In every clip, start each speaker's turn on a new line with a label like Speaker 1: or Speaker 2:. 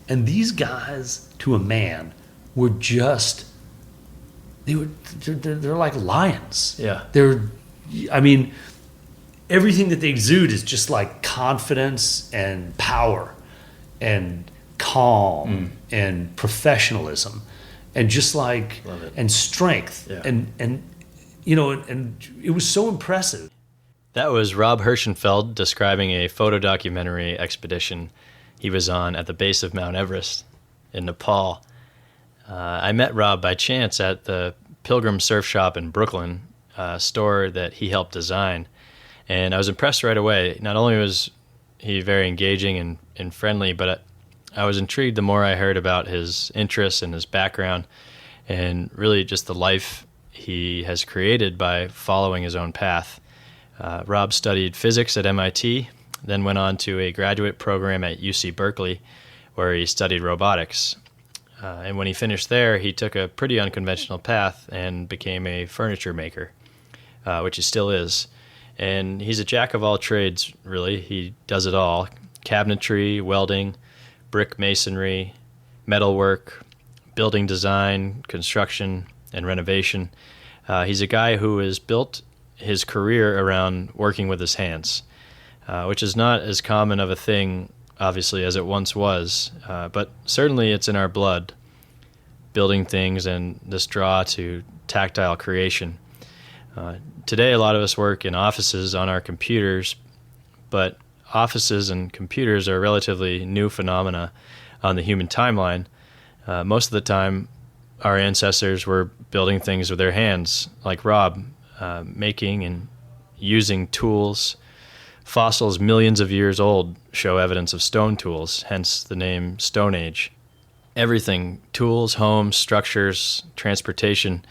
Speaker 1: And these guys, to a man, were just, they're like lions.
Speaker 2: Yeah.
Speaker 1: Everything that they exude is just like confidence and power and calm and professionalism and just like, and strength.
Speaker 2: Yeah.
Speaker 1: And it was so impressive.
Speaker 2: That was Rob Herschenfeld describing a photo documentary expedition he was on at the base of Mount Everest in Nepal. I met Rob by chance at the Pilgrim Surf Shop in Brooklyn, a store that he helped design. And I was impressed right away. Not only was he very engaging and friendly, but I was intrigued the more I heard about his interests and his background and really just the life he has created by following his own path. Rob studied physics at MIT, then went on to a graduate program at UC Berkeley, where he studied robotics. And when he finished there, he took a pretty unconventional path and became a furniture maker, which he still is. And he's a jack of all trades, really. He does it all: cabinetry, welding, brick masonry, metalwork, building design, construction, and renovation. He's a guy who has built his career around working with his hands, which is not as common of a thing, obviously, as it once was, but certainly it's in our blood, building things and this draw to tactile creation. Today, a lot of us work in offices on our computers, but offices and computers are a relatively new phenomena on the human timeline. Most of the time, our ancestors were building things with their hands, like Rob, making and using tools. Fossils millions of years old show evidence of stone tools, hence the name Stone Age. Everything, tools, homes, structures, transportation,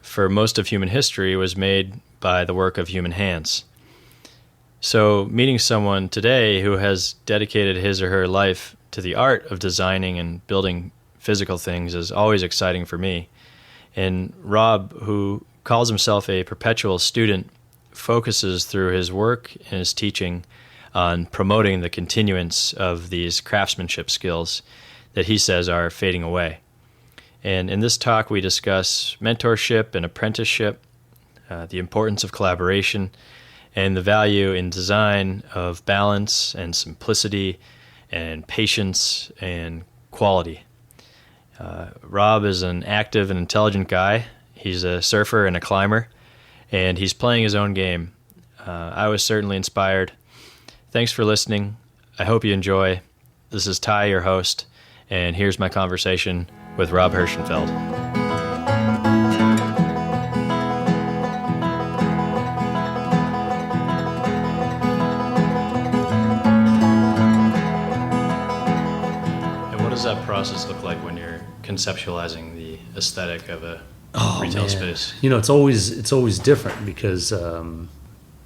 Speaker 2: for most of human history was made by the work of human hands. So meeting someone today who has dedicated his or her life to the art of designing and building physical things is always exciting for me. And Rob, who calls himself a perpetual student, focuses through his work and his teaching on promoting the continuance of these craftsmanship skills that he says are fading away. And in this talk, we discuss mentorship and apprenticeship, the importance of collaboration, and the value in design of balance and simplicity and patience and quality. Rob is an active and intelligent guy. He's a surfer and a climber, and he's playing his own game. I was certainly inspired. Thanks for listening. I hope you enjoy. This is Ty, your host, and here's my conversation with Rob Herschenfeld. And what does that process look like when you're conceptualizing the aesthetic of a retail space?
Speaker 1: It's always different because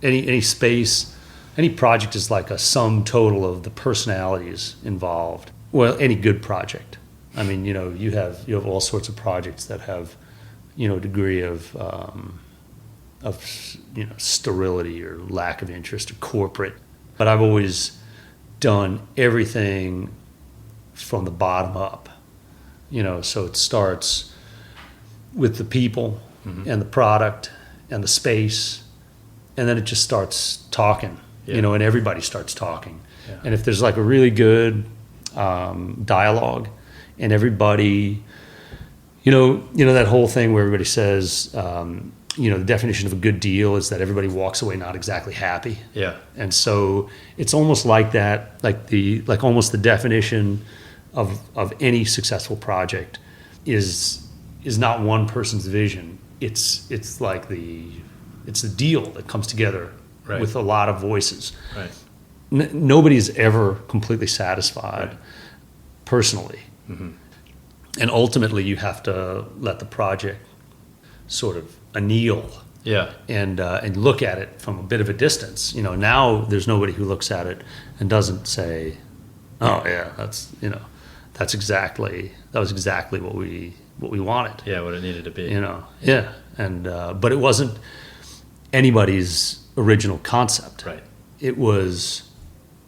Speaker 1: any space, any project is like a sum total of the personalities involved. Well, any good project. I mean, you have all sorts of projects that have, a degree of sterility or lack of interest or corporate. But I've always done everything from the bottom up. So it starts with the people and the product and the space, and then it just starts talking. And everybody starts talking. Yeah. And if there's like a really good dialogue, and everybody, that whole thing where everybody says, the definition of a good deal is that everybody walks away not exactly happy.
Speaker 2: Yeah.
Speaker 1: And so it's almost like that, like almost the definition of any successful project is not one person's vision. It's like it's the deal that comes together with a lot of voices.
Speaker 2: Right.
Speaker 1: Nobody's ever completely satisfied personally. Mm-hmm. And ultimately you have to let the project sort of anneal and look at it from a bit of a distance. Now there's nobody who looks at it and doesn't say, oh yeah, that was exactly what we wanted.
Speaker 2: Yeah, what it needed to be.
Speaker 1: And but it wasn't anybody's original concept.
Speaker 2: Right.
Speaker 1: It was,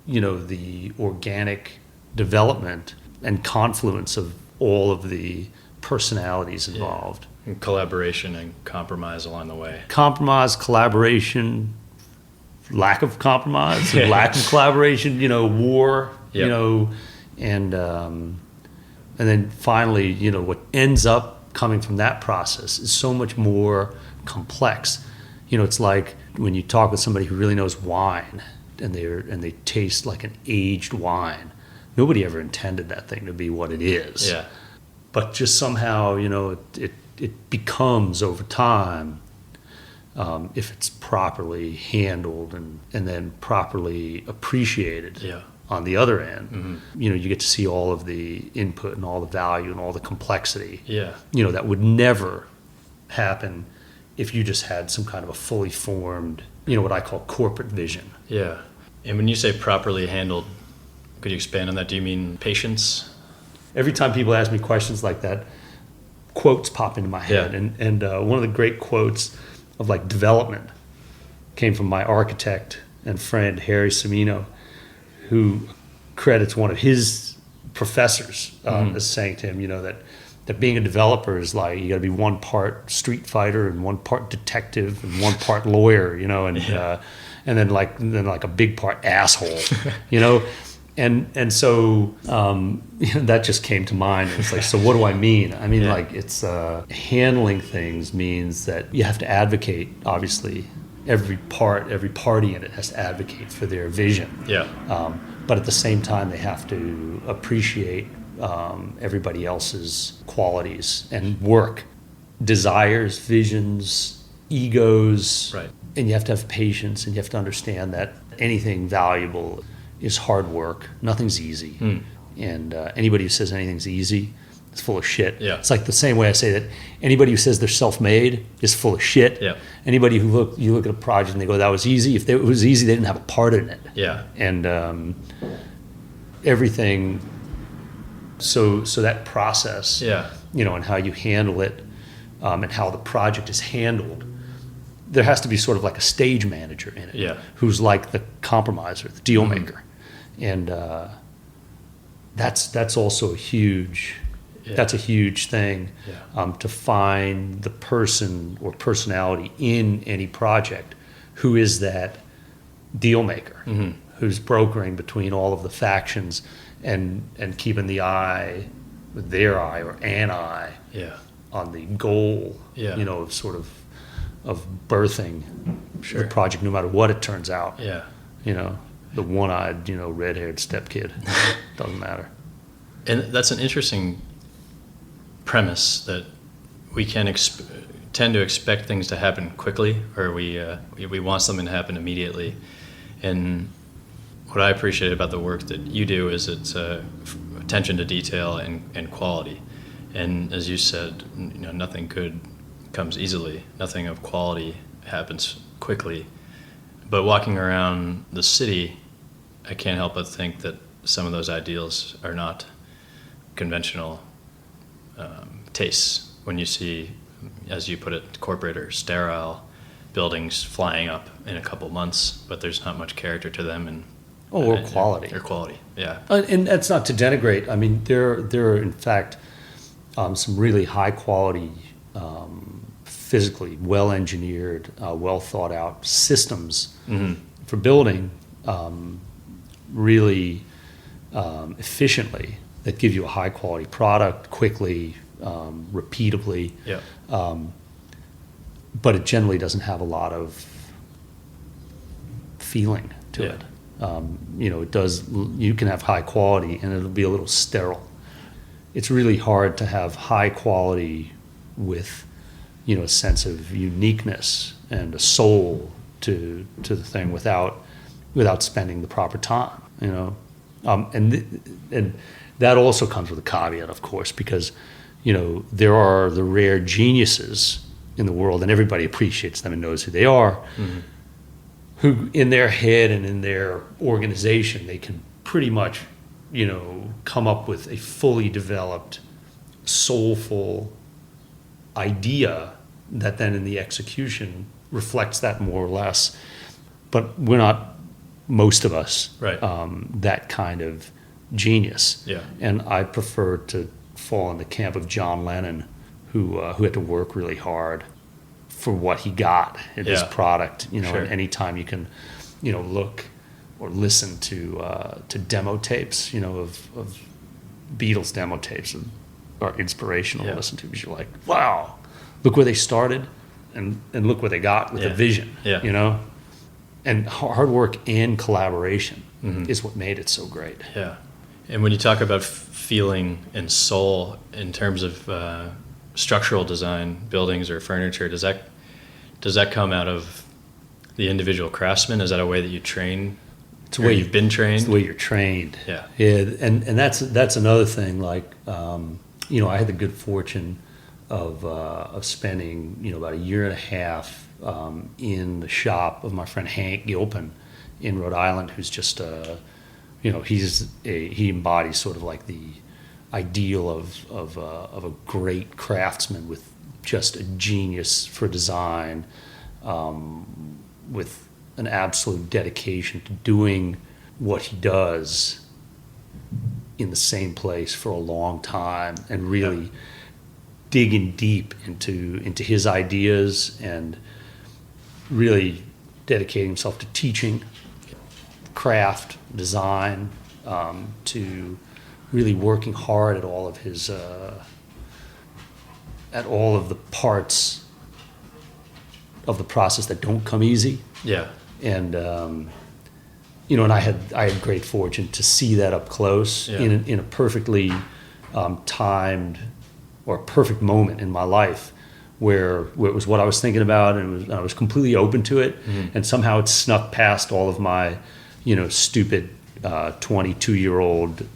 Speaker 1: the organic development and confluence of all of the personalities involved.
Speaker 2: Yeah. And collaboration and compromise along the way.
Speaker 1: Compromise, collaboration, lack of compromise, lack of collaboration, war,
Speaker 2: Yep.
Speaker 1: And then finally, what ends up coming from that process is so much more complex. It's like when you talk with somebody who really knows wine and they taste like an aged wine. Nobody ever intended that thing to be what it is.
Speaker 2: Yeah.
Speaker 1: But just somehow, it becomes over time, if it's properly handled and then properly appreciated.
Speaker 2: Yeah.
Speaker 1: On the other end,
Speaker 2: Mm-hmm.
Speaker 1: you get to see all of the input and all the value and all the complexity.
Speaker 2: Yeah.
Speaker 1: That would never happen if you just had some kind of a fully formed, what I call corporate vision.
Speaker 2: Yeah. And when you say properly handled, could you expand on that? Do you mean patience?
Speaker 1: Every time people ask me questions like that, quotes pop into my head.
Speaker 2: Yeah.
Speaker 1: And one of the great quotes of like development came from my architect and friend, Harry Semino, who credits one of his professors as saying to him, that being a developer is like you got to be one part street fighter and one part detective and one part lawyer, and then like a big part asshole, and so that just came to mind. And it's like, so what do I mean? I mean, like it's handling things means that you have to advocate. Obviously, every party in it has to advocate for their vision.
Speaker 2: Yeah.
Speaker 1: But at the same time, they have to appreciate everybody else's qualities and work, desires, visions, egos.
Speaker 2: Right.
Speaker 1: And you have to have patience, and you have to understand that anything valuable is hard work. Nothing's easy. And anybody who says anything's easy is full of shit.
Speaker 2: Yeah.
Speaker 1: It's like the same way I say that anybody who says they're self-made is full of shit.
Speaker 2: Yeah.
Speaker 1: Anybody who you look at a project and they go, that was easy. If it was easy, they didn't have a part in it.
Speaker 2: Yeah.
Speaker 1: And everything. So that process.
Speaker 2: Yeah.
Speaker 1: And how you handle it, and how the project is handled. There has to be sort of like a stage manager in it.
Speaker 2: Yeah.
Speaker 1: Who's like the compromiser, the deal maker, and that's also a huge.
Speaker 2: Yeah.
Speaker 1: That's a huge thing.
Speaker 2: Yeah.
Speaker 1: To find the person or personality in any project who is that deal maker, who's brokering between all of the factions and keeping their eye or an eye
Speaker 2: Yeah.
Speaker 1: on the goal,
Speaker 2: Yeah.
Speaker 1: of sort of birthing
Speaker 2: Sure.
Speaker 1: the project, no matter what it turns out.
Speaker 2: Yeah.
Speaker 1: The one-eyed, red-haired stepkid. Doesn't matter.
Speaker 2: And that's an interesting premise that we can tend to expect things to happen quickly, or we want something to happen immediately. And what I appreciate about the work that you do is it's attention to detail and quality. And as you said, nothing good comes easily. Nothing of quality happens quickly. But walking around the city, I can't help but think that some of those ideals are not conventional tastes. When you see, as you put it, corporate or sterile buildings flying up in a couple months, but there's not much character to them,
Speaker 1: Or quality.
Speaker 2: Or quality, yeah.
Speaker 1: And that's not to denigrate. I mean, there are in fact some really high quality, physically well engineered, well thought out systems for building really efficiently that give you a high quality product quickly, repeatably.
Speaker 2: Yeah.
Speaker 1: But it generally doesn't have a lot of feeling to
Speaker 2: Yeah.
Speaker 1: it. It does. You can have high quality, and it'll be a little sterile. It's really hard to have high quality with, a sense of uniqueness and a soul to the thing without spending the proper time. And that also comes with a caveat, of course, because there are the rare geniuses in the world, and everybody appreciates them and knows who they are. Mm-hmm. Who in their head and in their organization, they can pretty much, come up with a fully developed, soulful idea that then in the execution reflects that more or less. But we're not, most of us,
Speaker 2: right.
Speaker 1: That kind of genius.
Speaker 2: Yeah.
Speaker 1: And I prefer to fall in the camp of John Lennon, who had to work really hard for what he got in his product. You know,
Speaker 2: Sure.
Speaker 1: and anytime you can, you know, look or listen to demo tapes, you know, of Beatles demo tapes are inspirational to listen to, because you're like, wow, look where they started and look where they got with the vision, you know? And hard work and collaboration is what made it so great.
Speaker 2: Yeah. And when you talk about feeling and soul in terms of structural design, buildings or furniture, does that come out of the individual craftsman? Is that a way that you train? It's the way you've been trained.
Speaker 1: It's the way you're trained.
Speaker 2: Yeah.
Speaker 1: And that's another thing. Like, you know, I had the good fortune of spending, you know, about a year and a half in the shop of my friend Hank Gilpin in Rhode Island, who's just you know, he embodies sort of like the ideal of a great craftsman with just a genius for design, with an absolute dedication to doing what he does in the same place for a long time, and really digging deep into his ideas, and really dedicating himself to teaching craft, design, to really working hard at all of his at all of the parts of the process that don't come easy.
Speaker 2: Yeah.
Speaker 1: And you know, and I had great fortune to see that up close in a perfectly timed or perfect moment in my life, where it was what I was thinking about, and I was completely open to it, and somehow it snuck past all of my, you know, stupid 22-year-old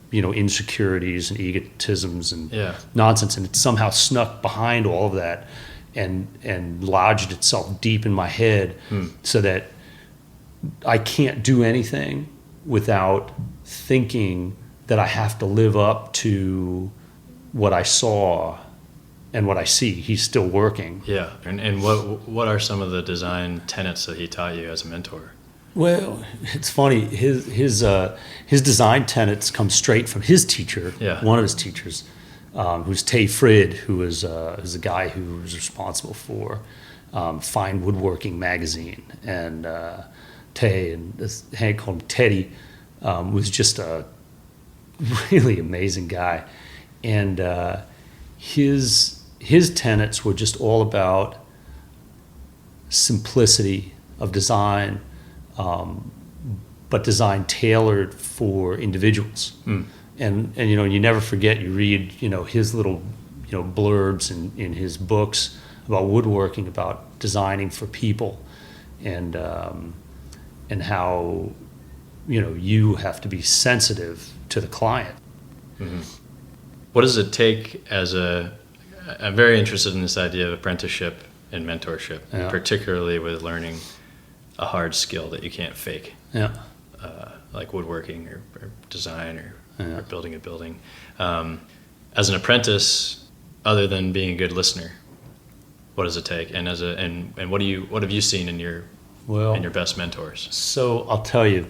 Speaker 1: you know, insecurities and egotisms and nonsense, and it somehow snuck behind all of that and lodged itself deep in my head, so that I can't do anything without thinking that I have to live up to what I saw and what I see. He's still working.
Speaker 2: Yeah. And what are some of the design tenets that he taught you as a mentor?
Speaker 1: Well, it's funny. His design tenets come straight from his teacher, one of his teachers, who's Tay Frid, who is a guy who was responsible for Fine Woodworking magazine. And Tay, and this Hank called him Teddy, was just a really amazing guy. And his tenets were just all about simplicity of design, but design tailored for individuals. And you know, you never forget, you read, you know, his little, you know, blurbs in his books about woodworking, about designing for people, and how, you know, you have to be sensitive to the client.
Speaker 2: What does it take I'm very interested in this idea of apprenticeship and mentorship, particularly with learning a hard skill that you can't fake, like woodworking or design or building a building. As an apprentice, other than being a good listener, what does it take? And and what have you seen in your best mentors? So
Speaker 1: I'll tell you,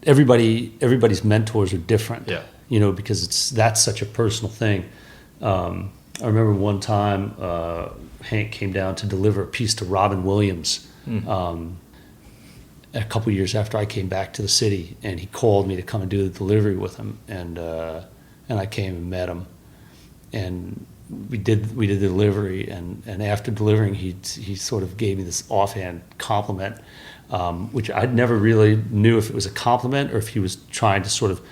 Speaker 1: everybody's mentors are different.
Speaker 2: Yeah.
Speaker 1: You know, because that's such a personal thing. I remember one time Hank came down to deliver a piece to Robin Williams a couple years after I came back to the city, and he called me to come and do the delivery with him, and I came and met him, and we did the delivery, and after delivering, he sort of gave me this offhand compliment, which I never really knew if it was a compliment or if he was trying to sort of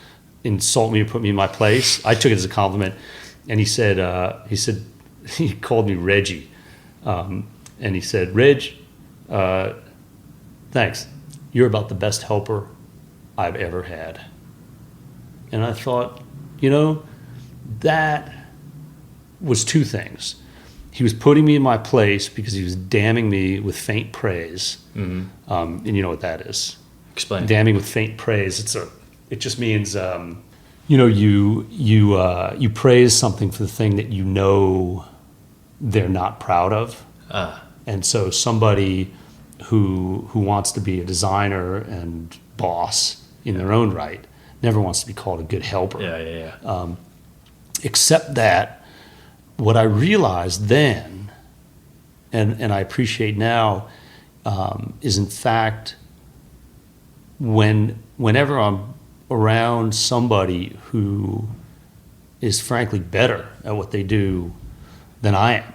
Speaker 1: insult me or put me in my place. I took it as a compliment, and he said he called me Reggie, and he said, "Reg, thanks. You're about the best helper I've ever had." And I thought, you know, that was two things. He was putting me in my place because he was damning me with faint praise. And you know what that is.
Speaker 2: Explain.
Speaker 1: Damning with faint praise. It just means, you know, you praise something for the thing that you know they're not proud of. And so somebody who wants to be a designer and boss in their own right, never wants to be called a good helper.
Speaker 2: Yeah.
Speaker 1: Except that what I realized then, and I appreciate now, is in fact, whenever I'm around somebody who is frankly better at what they do than I am,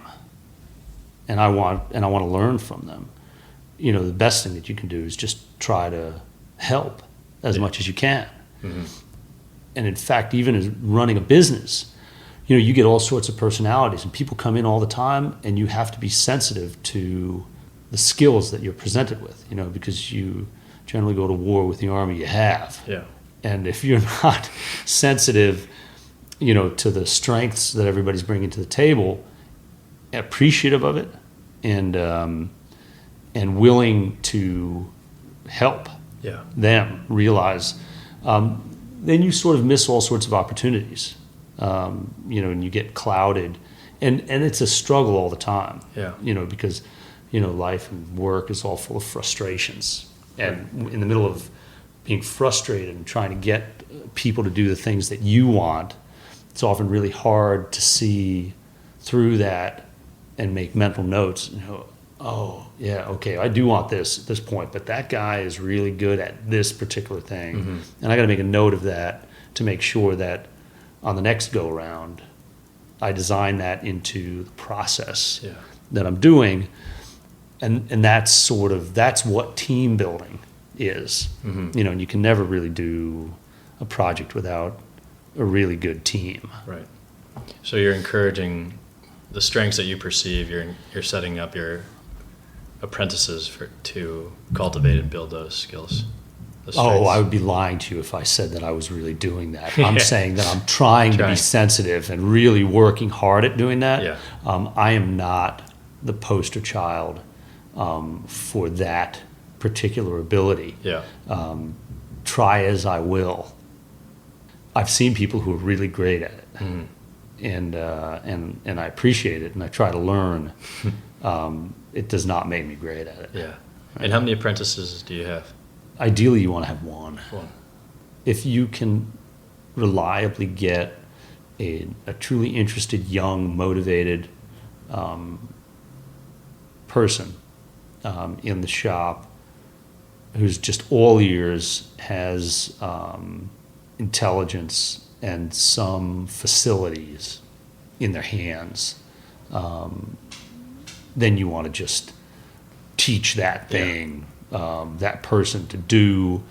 Speaker 1: and I want to learn from them, you know, the best thing that you can do is just try to help as much as you can.
Speaker 2: Mm-hmm.
Speaker 1: And in fact, even as running a business, you know, you get all sorts of personalities, and people come in all the time, and you have to be sensitive to the skills that you're presented with, you know, because you generally go to war with the army you have.
Speaker 2: Yeah.
Speaker 1: And if you're not sensitive, you know, to the strengths that everybody's bringing to the table, appreciative of it, and willing to help them realize, then you sort of miss all sorts of opportunities, you know, and you get clouded, and it's a struggle all the time, you know, because, you know, life and work is all full of frustrations, and in the middle of being frustrated and trying to get people to do the things that you want, it's often really hard to see through that and make mental notes, you know, oh, yeah, okay, I do want this at this point, but that guy is really good at this particular thing. Mm-hmm. And I got to make a note of that to make sure that on the next go around, I design that into the process that I'm doing. And that's what team building is. Mm-hmm. You know, and you can never really do a project without a really good team.
Speaker 2: Right. So you're encouraging the strengths that you perceive, you're setting up your apprentices to cultivate and build those skills.
Speaker 1: I would be lying to you if I said that I was really doing that. I'm saying that I'm trying to be sensitive and really working hard at doing that.
Speaker 2: Yeah.
Speaker 1: I am not the poster child for that particular ability.
Speaker 2: Yeah.
Speaker 1: Try as I will. I've seen people who are really great at it, and I appreciate it, and I try to learn. It does not make me great at it.
Speaker 2: Yeah. And how many apprentices do you have?
Speaker 1: Ideally, you want to have one.
Speaker 2: One.
Speaker 1: If you can reliably get a truly interested, young, motivated person in the shop who's just all ears, has intelligence and some facilities in their hands, then you want to just teach that thing, that person to do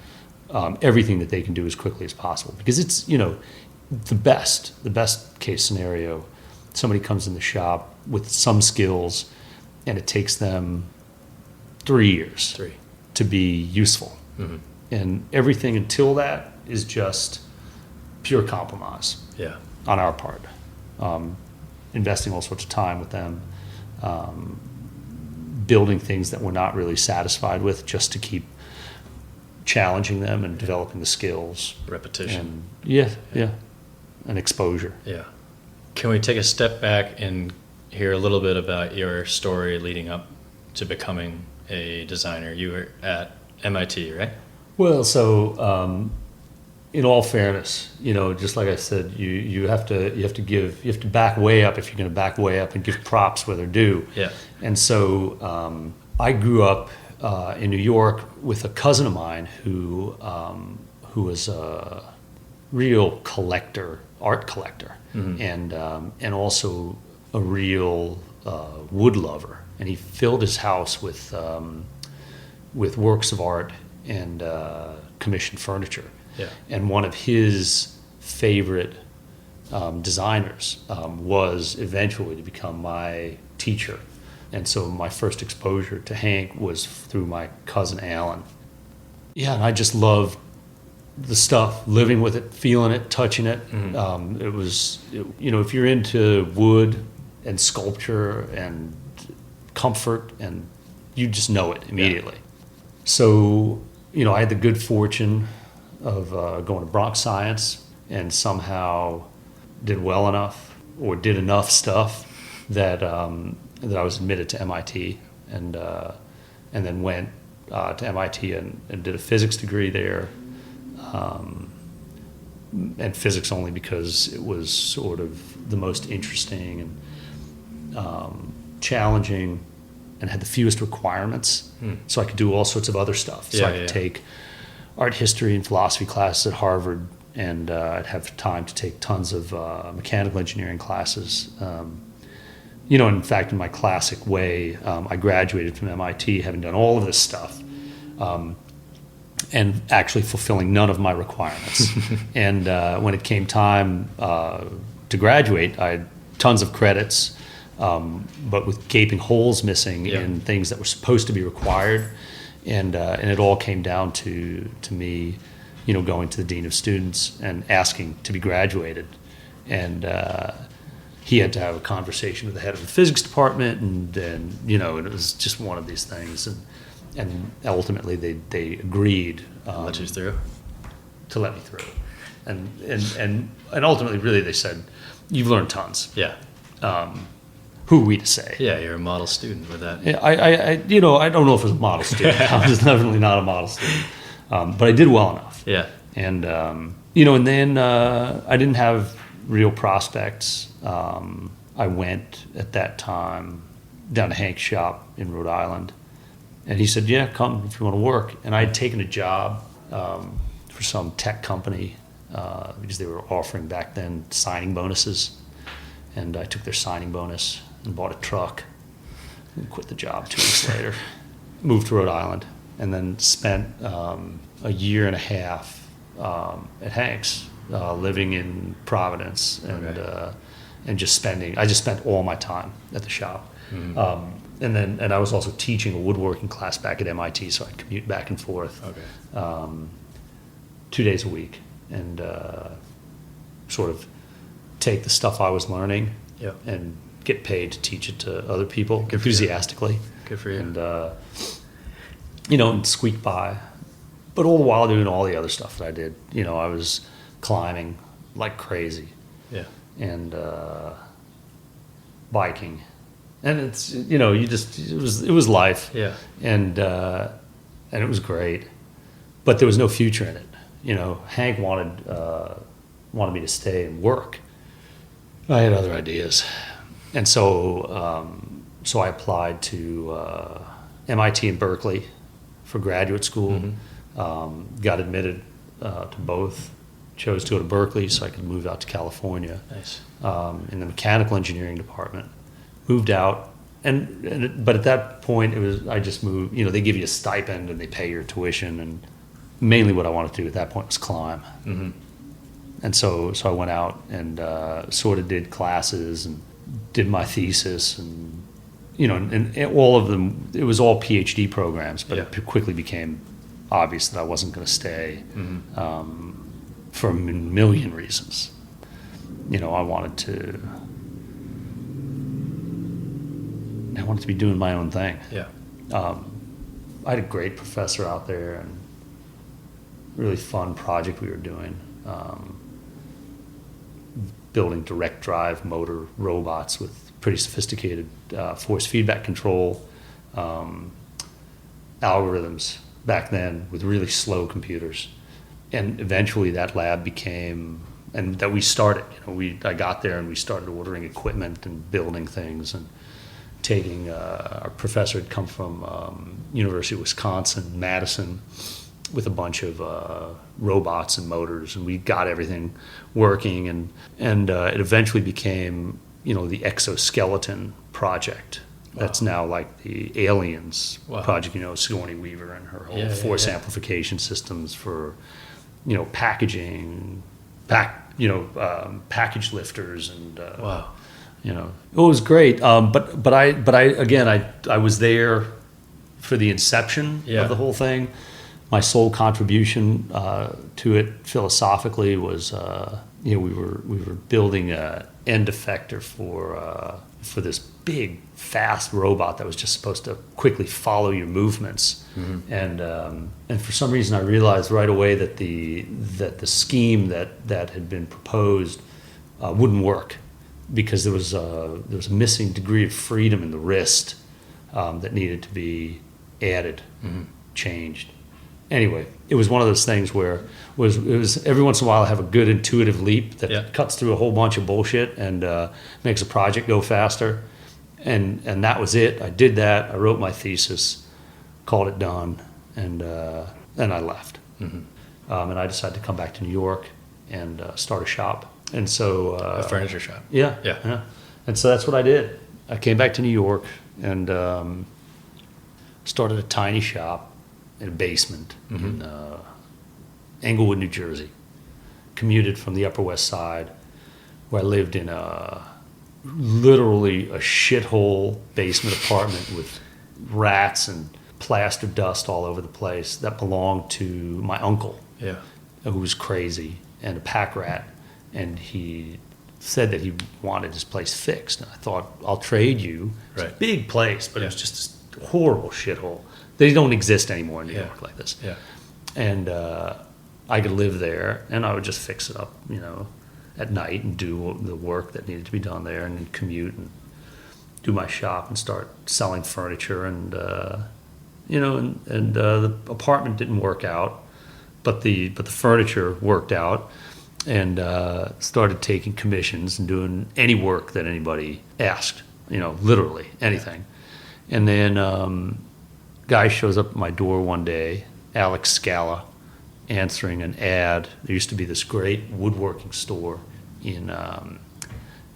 Speaker 1: everything that they can do as quickly as possible. Because it's, you know, the best case scenario, somebody comes in the shop with some skills and it takes them 3 years to be useful. Mm-hmm. And everything until that is just pure compromise on our part. Investing all sorts of time with them, building things that we're not really satisfied with just to keep challenging them and developing the skills.
Speaker 2: Repetition.
Speaker 1: And exposure.
Speaker 2: Yeah. Can we take a step back and hear a little bit about your story leading up to becoming a designer? You were at MIT, right?
Speaker 1: Well, so in all fairness, you know, just like I said, you have to back way up if you're going to back way up and give props where they're due.
Speaker 2: Yeah.
Speaker 1: And so I grew up in New York with a cousin of mine who was a real art collector, and also a real wood lover. And he filled his house with works of art and commissioned furniture.
Speaker 2: Yeah.
Speaker 1: And one of his favorite designers was eventually to become my teacher. And so my first exposure to Hank was through my cousin Alan. Yeah, and I just loved the stuff, living with it, feeling it, touching it. Mm-hmm. It was, you know, if you're into wood and sculpture and comfort, and you just know it immediately. Yeah. So, you know, I had the good fortune of going to Bronx Science and somehow did well enough or did enough stuff that I was admitted to MIT, and then went to MIT and did a physics degree there, and physics only because it was sort of the most interesting and challenging, and had the fewest requirements. So I could do all sorts of other stuff. So I could take art history and philosophy classes at Harvard, and I'd have time to take tons of mechanical engineering classes. In fact, in my classic way, I graduated from MIT having done all of this stuff, and actually fulfilling none of my requirements. And when it came time to graduate, I had tons of credits, but with gaping holes missing in things that were supposed to be required. And it all came down to me, going to the dean of students and asking to be graduated. And he had to have a conversation with the head of the physics department, and it was just one of these things. And ultimately they agreed
Speaker 2: let you through.
Speaker 1: To let me through. And ultimately, really, they said, "You've learned tons."
Speaker 2: Yeah.
Speaker 1: Who are we to say?
Speaker 2: Yeah, you're a model student with that.
Speaker 1: Yeah, I don't know if I was a model student. I was definitely not a model student, but I did well enough.
Speaker 2: Yeah.
Speaker 1: And and then I didn't have real prospects. I went at that time down to Hank's shop in Rhode Island, and he said, "Yeah, come if you want to work." And I had taken a job for some tech company because they were offering back then signing bonuses, and I took their signing bonus and bought a truck and quit the job 2 weeks later. Moved to Rhode Island, and then spent a year and a half at Hank's, living in Providence, and just spending. I just spent all my time at the shop, and I was also teaching a woodworking class back at MIT, so I'd commute back and forth 2 days a week, and sort of take the stuff I was learning and get paid to teach it to other people enthusiastically.
Speaker 2: Good for you.
Speaker 1: And and squeak by, but all the while doing all the other stuff that I did. I was climbing like crazy.
Speaker 2: Yeah.
Speaker 1: And biking, and it's it was life.
Speaker 2: Yeah.
Speaker 1: And it was great, but there was no future in it. Hank wanted me to stay and work. I had other ideas, and so I applied to MIT and Berkeley for graduate school. Got admitted to both. Chose to go to Berkeley so I could move out to California.
Speaker 2: Nice.
Speaker 1: In the mechanical engineering department. Moved out, but at that point I just moved. They give you a stipend and they pay your tuition, and mainly what I wanted to do at that point was climb. And so I went out and sort of did classes and did my thesis, and all of them. It was all PhD programs, but it quickly became obvious that I wasn't going to stay. For a million reasons. I wanted to be doing my own thing.
Speaker 2: Yeah.
Speaker 1: I had a great professor out there, and really fun project we were doing, building direct drive motor robots with pretty sophisticated force feedback control algorithms back then with really slow computers. And eventually that lab became, and that we started, I got there and we started ordering equipment and building things, and taking, our professor had come from University of Wisconsin, Madison, with a bunch of robots and motors, and we got everything working, and it eventually became, the exoskeleton project. Wow. That's now like the Aliens project, Sigourney Weaver and her whole force amplification systems for packaging, package lifters, and it was great. But I was there for the inception of the whole thing. My sole contribution to it philosophically was, we were building a end effector for this big, fast robot that was just supposed to quickly follow your movements. And for some reason, I realized right away that the scheme that had been proposed wouldn't work, because there was a missing degree of freedom in the wrist that needed to be added, changed. anyway, it was one of those things where it was every once in a while I have a good intuitive leap that cuts through a whole bunch of bullshit and makes a project go faster. And that was it. I did that. I wrote my thesis, called it done, and then I left. Mm-hmm. And I decided to come back to New York and start a shop. And so
Speaker 2: a furniture shop.
Speaker 1: Yeah. And so that's what I did. I came back to New York and started a tiny shop in a basement in Englewood, New Jersey. Commuted from the Upper West Side, where I lived in literally a shithole basement apartment with rats and plaster dust all over the place that belonged to my uncle, who was crazy and a pack rat. And he said that he wanted his place fixed. And I thought, I'll trade you. It's a big place, but it was just a horrible shithole. They don't exist anymore in New York like this. Yeah. And I could live there, and I would just fix it up, at night and do the work that needed to be done there, and then commute and do my shop and start selling furniture. And the apartment didn't work out, but the furniture worked out. And started taking commissions and doing any work that anybody asked, literally anything. And then guy shows up at my door one day, Alex Scala, answering an ad. There used to be this great woodworking store in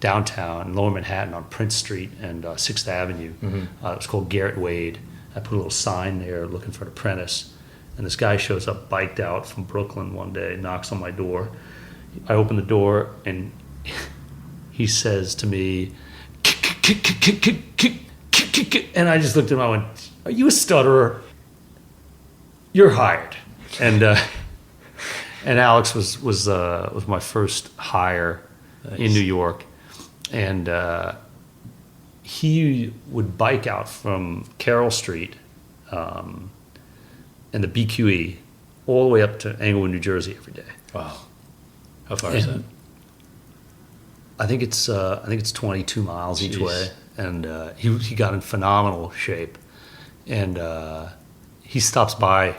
Speaker 1: downtown, in Lower Manhattan on Prince Street and 6th Avenue. Mm-hmm. It was called Garrett Wade. I put a little sign there looking for an apprentice. And this guy shows up biked out from Brooklyn one day, knocks on my door. I open the door, and he says to me, and I just looked at him. I went, "Are you a stutterer? You're hired." And Alex was my first hire in New York, and he would bike out from Carroll Street and the BQE all the way up to Englewood, New Jersey every day.
Speaker 2: Wow. How far is that?
Speaker 1: I think it's 22 miles each way, and he got in phenomenal shape, and he stops by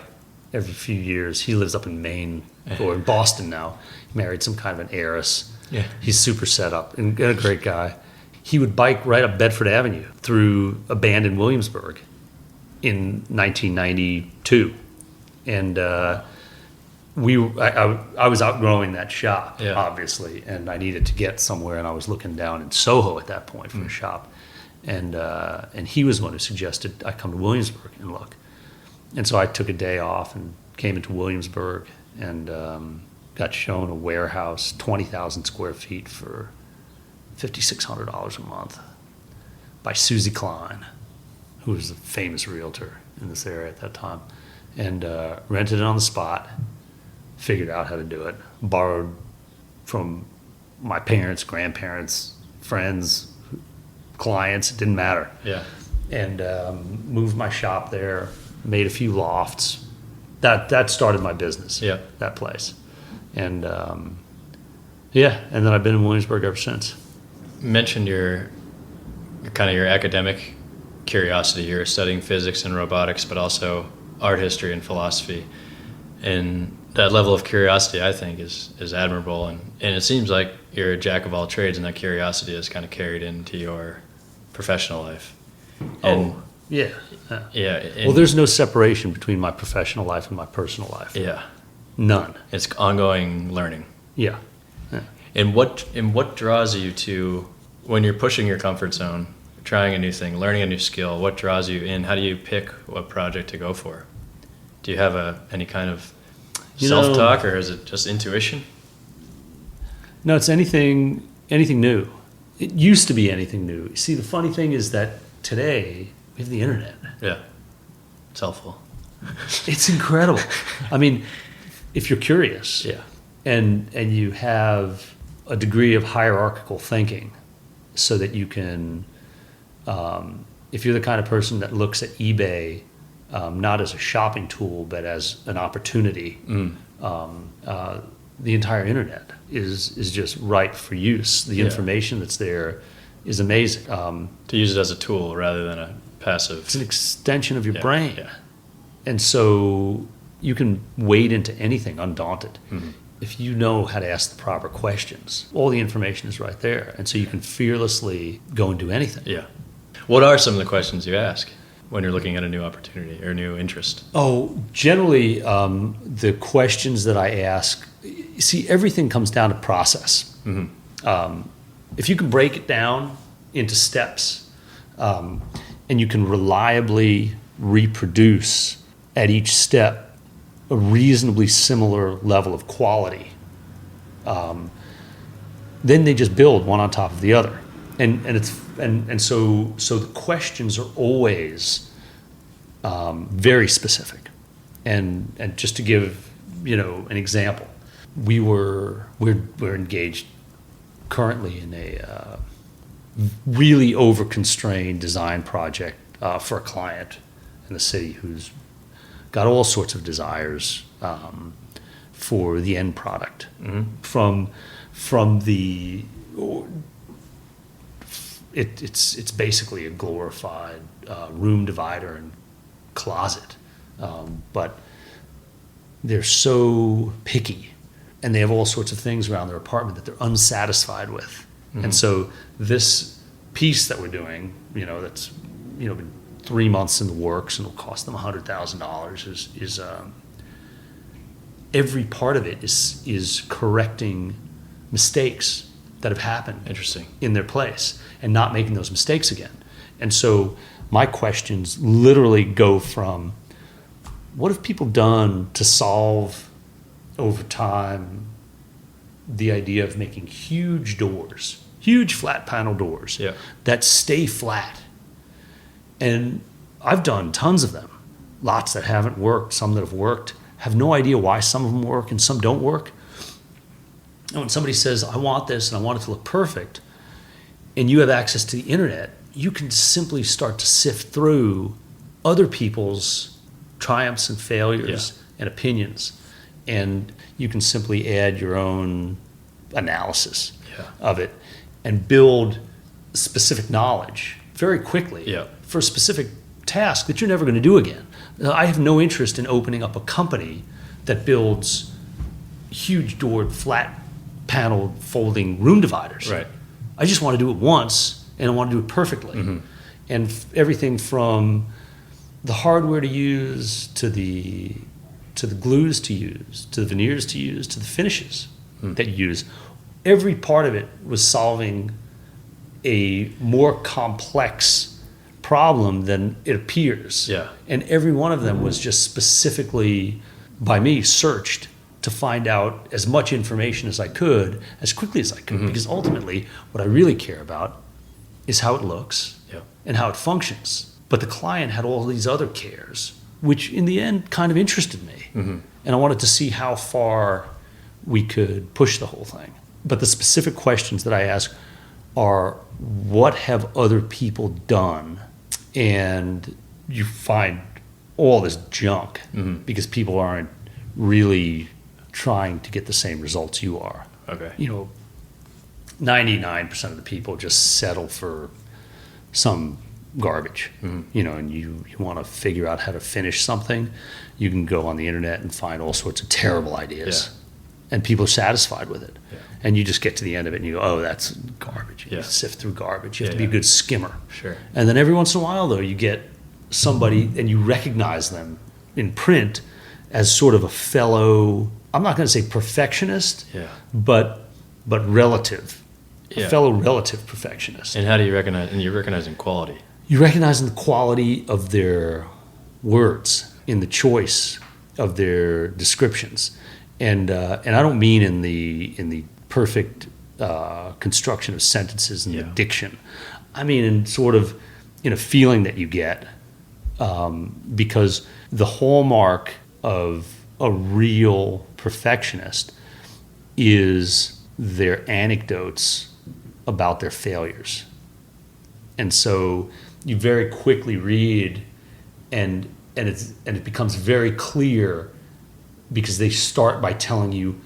Speaker 1: every few years. He lives up in Maine or in Boston now. He married some kind of an heiress. Yeah, he's super set up and a great guy. He would bike right up Bedford Avenue through abandoned Williamsburg in 1992, and. I was outgrowing that shop, obviously, and I needed to get somewhere, and I was looking down in Soho at that point for a shop, and he was the one who suggested I come to Williamsburg and look, and so I took a day off and came into Williamsburg and got shown a warehouse, 20,000 square feet for $5,600 a month by Susie Klein, who was a famous realtor in this area at that time, and rented it on the spot. Figured out how to do it, borrowed from my parents, grandparents, friends, clients, it didn't matter. Yeah. And moved my shop there, made a few lofts. That started my business, that place. And and then I've been in Williamsburg ever since.
Speaker 2: You mentioned your academic curiosity. You're studying physics and robotics, but also art history and philosophy. And that level of curiosity, I think, is admirable, and it seems like you're a jack of all trades, and that curiosity is kind of carried into your professional life. And
Speaker 1: yeah. Well, there's no separation between my professional life and my personal life.
Speaker 2: Yeah,
Speaker 1: none.
Speaker 2: It's ongoing learning.
Speaker 1: Yeah.
Speaker 2: And what draws you to when you're pushing your comfort zone, trying a new thing, learning a new skill? What draws you in? How do you pick what project to go for? Do you have any kind of self-talk, or is it just intuition?
Speaker 1: No, it's anything new. It used to be anything new. See, the funny thing is that today we have the internet.
Speaker 2: Yeah, it's helpful.
Speaker 1: It's incredible. I mean, if you're curious, and you have a degree of hierarchical thinking, so that you can, if you're the kind of person that looks at eBay. Not as a shopping tool, but as an opportunity. The entire internet is just ripe for use. The information that's there is amazing.
Speaker 2: To use it as a tool rather than a passive.
Speaker 1: It's an extension of your brain. Yeah. And so you can wade into anything undaunted.
Speaker 2: Mm-hmm.
Speaker 1: If you know how to ask the proper questions, all the information is right there. And so you can fearlessly go and do anything.
Speaker 2: Yeah. What are some of the questions you ask when you're looking at a new opportunity or new interest?
Speaker 1: Oh, generally, the questions that I ask, see, everything comes down to process.
Speaker 2: Mm-hmm.
Speaker 1: If you can break it down into steps, and you can reliably reproduce at each step a reasonably similar level of quality, then they just build one on top of the other, and so the questions are always very specific, and just to give an example, we're engaged currently in a really over-constrained design project for a client in the city who's got all sorts of desires for the end product.
Speaker 2: Mm-hmm.
Speaker 1: From the it's basically a glorified room divider and closet, but they're so picky, and they have all sorts of things around their apartment that they're unsatisfied with.
Speaker 2: Mm-hmm.
Speaker 1: And so this piece that we're doing, that's been 3 months in the works and will cost them $100,000, is every part of it is correcting mistakes that have happened.
Speaker 2: Interesting.
Speaker 1: In their place, and not making those mistakes again. And so my questions literally go from, what have people done to solve over time the idea of making huge doors, huge flat panel doors,
Speaker 2: Yeah.
Speaker 1: that stay flat? And I've done tons of them, lots that haven't worked, some that have worked, have no idea why some of them work and some don't work. And when somebody says, I want this and I want it to look perfect, and you have access to the internet, you can simply start to sift through other people's triumphs and failures and opinions, and you can simply add your own analysis of it and build specific knowledge very quickly for a specific task that you're never going to do again. I have no interest in opening up a company that builds huge doored, flat paneled, folding room dividers.
Speaker 2: Right.
Speaker 1: I just want to do it once, and I want to do it perfectly.
Speaker 2: Mm-hmm.
Speaker 1: And everything from the hardware to use to the glues to use, to the veneers to use, to the finishes that you use, every part of it was solving a more complex problem than it appears.
Speaker 2: Yeah.
Speaker 1: And every one of them was just specifically, by me, searched to find out as much information as I could, as quickly as I could, because ultimately what I really care about is how it looks and how it functions. But the client had all these other cares, which in the end kind of interested me.
Speaker 2: Mm-hmm.
Speaker 1: And I wanted to see how far we could push the whole thing. But the specific questions that I ask are, what have other people done? And you find all this junk because people aren't really trying to get the same results you are.
Speaker 2: Okay.
Speaker 1: 99% of the people just settle for some garbage. And you want to figure out how to finish something, you can go on the internet and find all sorts of terrible ideas. And people are satisfied with it. And you just get to the end of it and you go, oh, that's garbage. You sift through garbage. You have to be a good skimmer.
Speaker 2: Sure.
Speaker 1: And then every once in a while, though, you get somebody and you recognize them in print as sort of a fellow, I'm not going to say perfectionist, but relative, a fellow relative perfectionist.
Speaker 2: And how do you recognize, and you're recognizing quality?
Speaker 1: You're recognizing the quality of their words, in the choice of their descriptions. And I don't mean in the perfect construction of sentences and the diction. I mean in sort of in a feeling that you get, because the hallmark of a real perfectionist is their anecdotes about their failures. And so you very quickly read, and it becomes very clear, because they start by telling you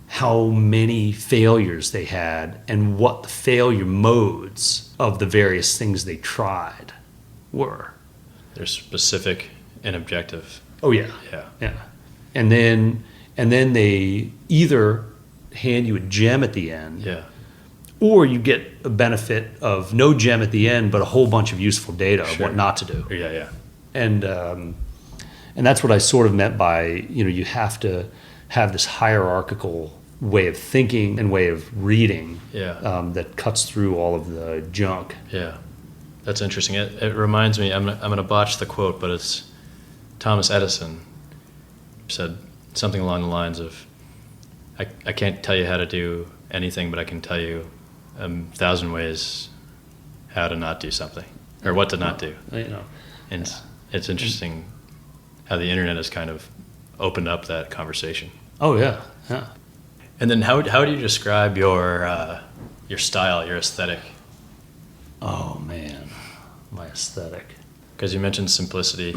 Speaker 1: how many failures they had and what the failure modes of the various things they tried were.
Speaker 2: They're specific and objective.
Speaker 1: Oh yeah.
Speaker 2: Yeah.
Speaker 1: Yeah. and then they either hand you a gem at the end,
Speaker 2: Yeah.
Speaker 1: or you get a benefit of no gem at the end, but a whole bunch of useful data of what not to do.
Speaker 2: Yeah.
Speaker 1: And that's what I sort of meant by, you have to have this hierarchical way of thinking and way of reading that cuts through all of the junk.
Speaker 2: Yeah. That's interesting. It reminds me, I'm going to botch the quote, but it's Thomas Edison said something along the lines of, I can't tell you how to do anything, but I can tell you 1,000 ways how to not do something, or what to not do. And it's interesting how the internet has kind of opened up that conversation.
Speaker 1: Oh yeah.
Speaker 2: And then how do you describe your style, your aesthetic?
Speaker 1: Oh man, my aesthetic.
Speaker 2: Because you mentioned simplicity,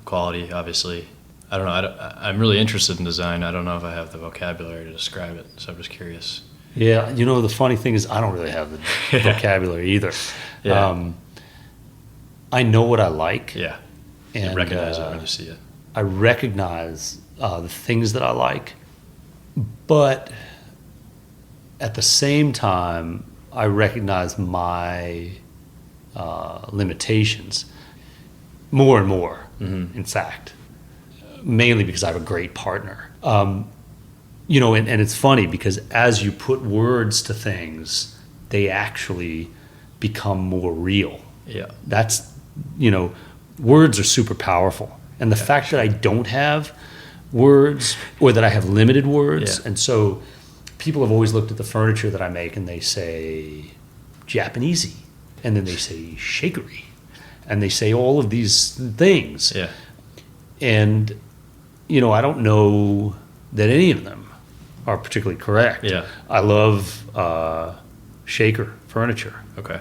Speaker 2: quality, obviously. I don't know. I'm really interested in design. I don't know if I have the vocabulary to describe it, so I'm just curious.
Speaker 1: Yeah, the funny thing is I don't really have the vocabulary either.
Speaker 2: Yeah.
Speaker 1: I know what I like.
Speaker 2: Yeah.
Speaker 1: And
Speaker 2: you recognize it when you see it.
Speaker 1: I recognize the things that I like, but at the same time, I recognize my limitations more and more, in fact, mainly because I have a great partner. And it's funny because as you put words to things, they actually become more real.
Speaker 2: Yeah.
Speaker 1: That's, words are super powerful. And the fact that I don't have words, or that I have limited words, and so people have always looked at the furniture that I make and they say Japanesey, and then they say shakery, and they say all of these things.
Speaker 2: Yeah.
Speaker 1: And, I don't know that any of them are particularly correct.
Speaker 2: Yeah.
Speaker 1: I love shaker furniture.
Speaker 2: Okay.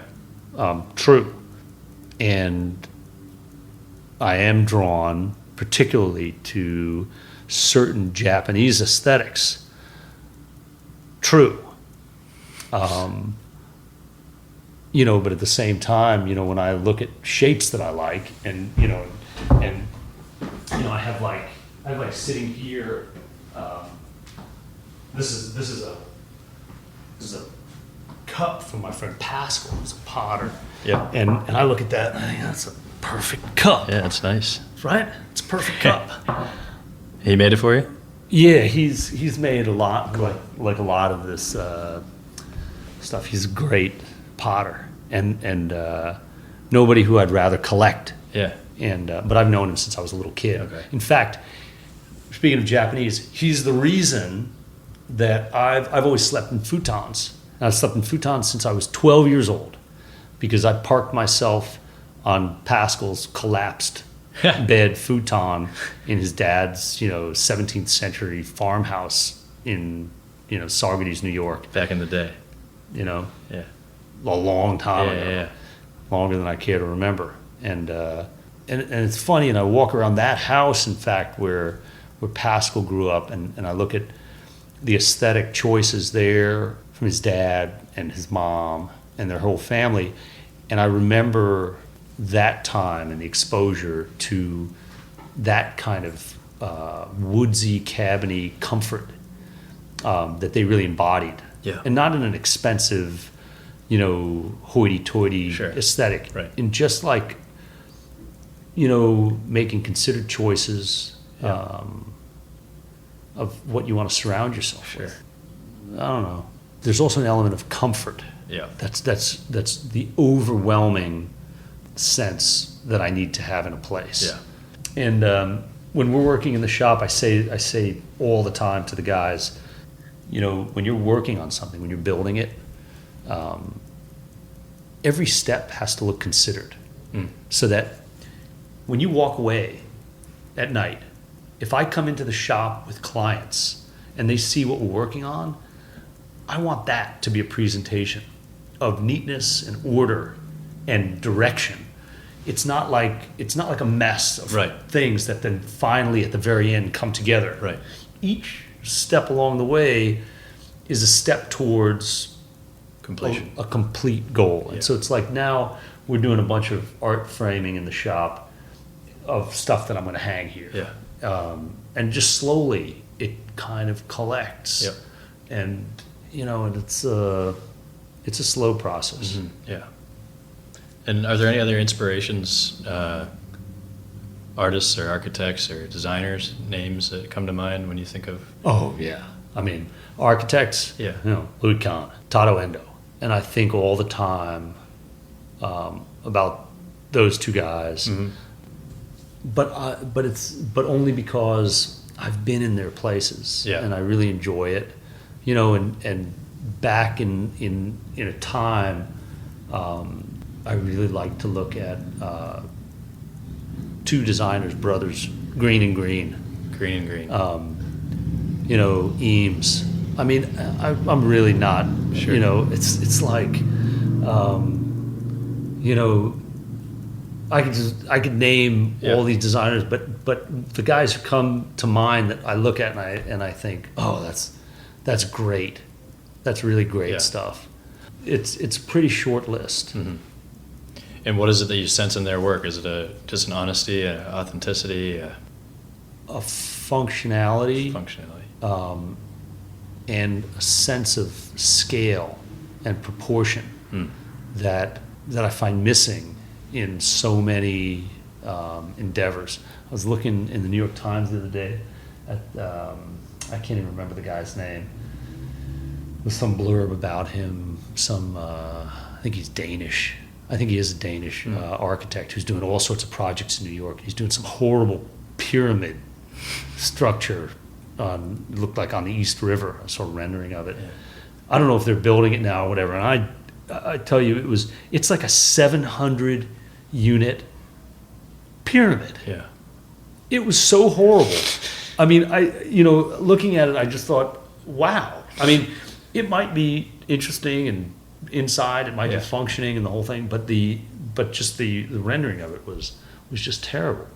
Speaker 1: True. And I am drawn particularly to certain Japanese aesthetics. True. But at the same time, when I look at shapes that I like, and I have like sitting here. This is a cup from my friend Pascal, who's a potter.
Speaker 2: Yeah.
Speaker 1: And I look at that and I think that's a perfect cup.
Speaker 2: Yeah, it's nice.
Speaker 1: Right? It's a perfect cup.
Speaker 2: He made it for you?
Speaker 1: Yeah, he's made a lot, like a lot of this stuff. He's a great potter, and nobody who I'd rather collect.
Speaker 2: Yeah.
Speaker 1: But I've known him since I was a little kid.
Speaker 2: Okay.
Speaker 1: In fact, speaking of Japanese, he's the reason that I've always slept in futons. And I've slept in futons since I was 12 years old, because I parked myself on Pascal's collapsed bed futon in his dad's 17th century farmhouse in Saugerties, New York.
Speaker 2: Back in the day.
Speaker 1: Yeah.
Speaker 2: Yeah.
Speaker 1: A long time ago.
Speaker 2: Yeah.
Speaker 1: Longer than I care to remember. And it's funny, and I walk around that house, in fact, where Pascal grew up, and I look at the aesthetic choices there from his dad and his mom and their whole family, and I remember that time and the exposure to that kind of woodsy, cabiny comfort that they really embodied.
Speaker 2: Yeah.
Speaker 1: And not in an expensive, hoity-toity aesthetic.
Speaker 2: Right.
Speaker 1: In just like, making considered choices of what you want to surround yourself with. I don't know. There's also an element of comfort.
Speaker 2: Yeah.
Speaker 1: That's the overwhelming sense that I need to have in a place.
Speaker 2: Yeah.
Speaker 1: And when we're working in the shop, I say all the time to the guys, when you're working on something, when you're building it, every step has to look considered, so that when you walk away at night, if I come into the shop with clients and they see what we're working on, I want that to be a presentation of neatness and order and direction. It's not like a mess of things that then finally at the very end come together.
Speaker 2: Right.
Speaker 1: Each step along the way is a step towards
Speaker 2: Completion.
Speaker 1: a complete goal. And so it's like now we're doing a bunch of art framing in the shop of stuff that I'm going to hang here.
Speaker 2: Yeah.
Speaker 1: And just slowly it kind of collects.
Speaker 2: Yep.
Speaker 1: And, and it's a slow process.
Speaker 2: Mm-hmm. Yeah. And are there any other inspirations, artists or architects or designers, names that come to mind when you think of?
Speaker 1: Oh, yeah. I mean, architects,
Speaker 2: Yeah.
Speaker 1: Louis Kahn, Tato Endo. And I think all the time about those two guys.
Speaker 2: Mm-hmm.
Speaker 1: But only because I've been in their places.
Speaker 2: Yeah.
Speaker 1: And I really enjoy it. And back in a time, I really like to look at two designers, brothers, Green and Green.
Speaker 2: Green and Green.
Speaker 1: Eames. I mean, I'm really not.
Speaker 2: Sure.
Speaker 1: It's like, I could name all these designers, but the guys who come to mind that I look at and I think, oh, that's great. That's really great stuff. It's a pretty short list.
Speaker 2: Mm-hmm. And what is it that you sense in their work? Is it just an honesty, an authenticity,
Speaker 1: a functionality, and a sense of scale and proportion that I find missing in so many endeavors. I was looking in the New York Times the other day at I can't even remember the guy's name. With some blurb about him, I think he's Danish. I think he is a Danish architect who's doing all sorts of projects in New York. He's doing some horrible pyramid structure looked like on the East River. I saw a rendering of it.
Speaker 2: Yeah.
Speaker 1: I don't know if they're building it now or whatever. And I tell you, it's like a 700 unit pyramid.
Speaker 2: Yeah.
Speaker 1: It was so horrible. I mean, looking at it, I just thought, wow. I mean, it might be interesting and inside it might be functioning and the whole thing, but just the rendering of it was just terrible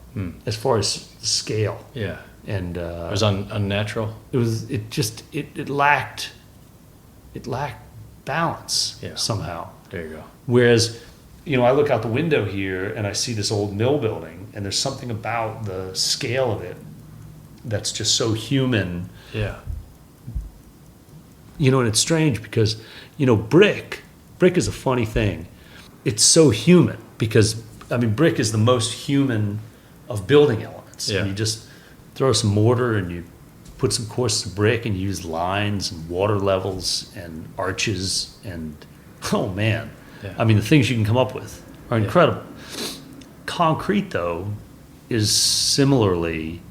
Speaker 1: as far as the scale.
Speaker 2: Yeah.
Speaker 1: And
Speaker 2: it was unnatural.
Speaker 1: It lacked balance somehow.
Speaker 2: There you go.
Speaker 1: Whereas, I look out the window here and I see this old mill building, and there's something about the scale of it that's just so human.
Speaker 2: Yeah.
Speaker 1: And it's strange because, brick is a funny thing. It's so human because, brick is the most human of building elements.
Speaker 2: Yeah.
Speaker 1: And you just throw some mortar and you put some courses of brick and you use lines and water levels and arches and, oh man.
Speaker 2: Yeah.
Speaker 1: The things you can come up with are incredible. Concrete, though, is similarly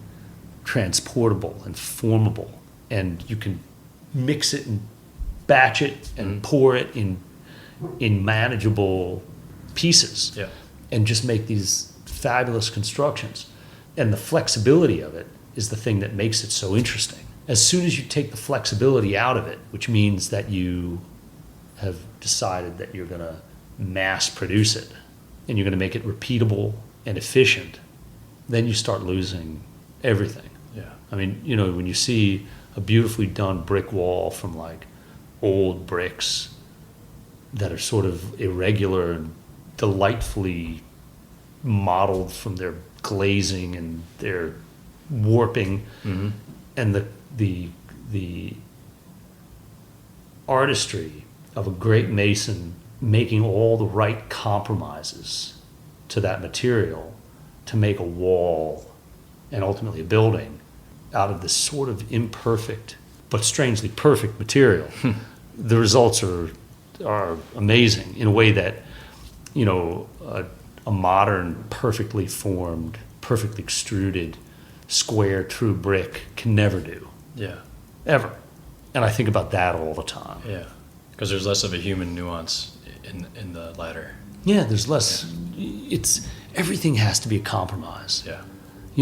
Speaker 1: transportable and formable, and you can mix it and batch it and pour it in manageable pieces and just make these fabulous constructions. And the flexibility of it is the thing that makes it so interesting. As soon as you take the flexibility out of it, which means that you have decided that you're going to mass produce it and you're going to make it repeatable and efficient, then you start losing everything.
Speaker 2: Yeah.
Speaker 1: When you see a beautifully done brick wall from like old bricks that are sort of irregular and delightfully modeled from their glazing and their warping, and the artistry of a great mason making all the right compromises to that material to make a wall and ultimately a building out of this sort of imperfect but strangely perfect material. The results are amazing in a way that a modern, perfectly formed, perfectly extruded, square, true brick can never do.
Speaker 2: Yeah.
Speaker 1: Ever. And I think about that all the time.
Speaker 2: Yeah. Because there's less of a human nuance in the latter.
Speaker 1: Yeah, there's less. Yeah. Everything has to be a compromise.
Speaker 2: Yeah.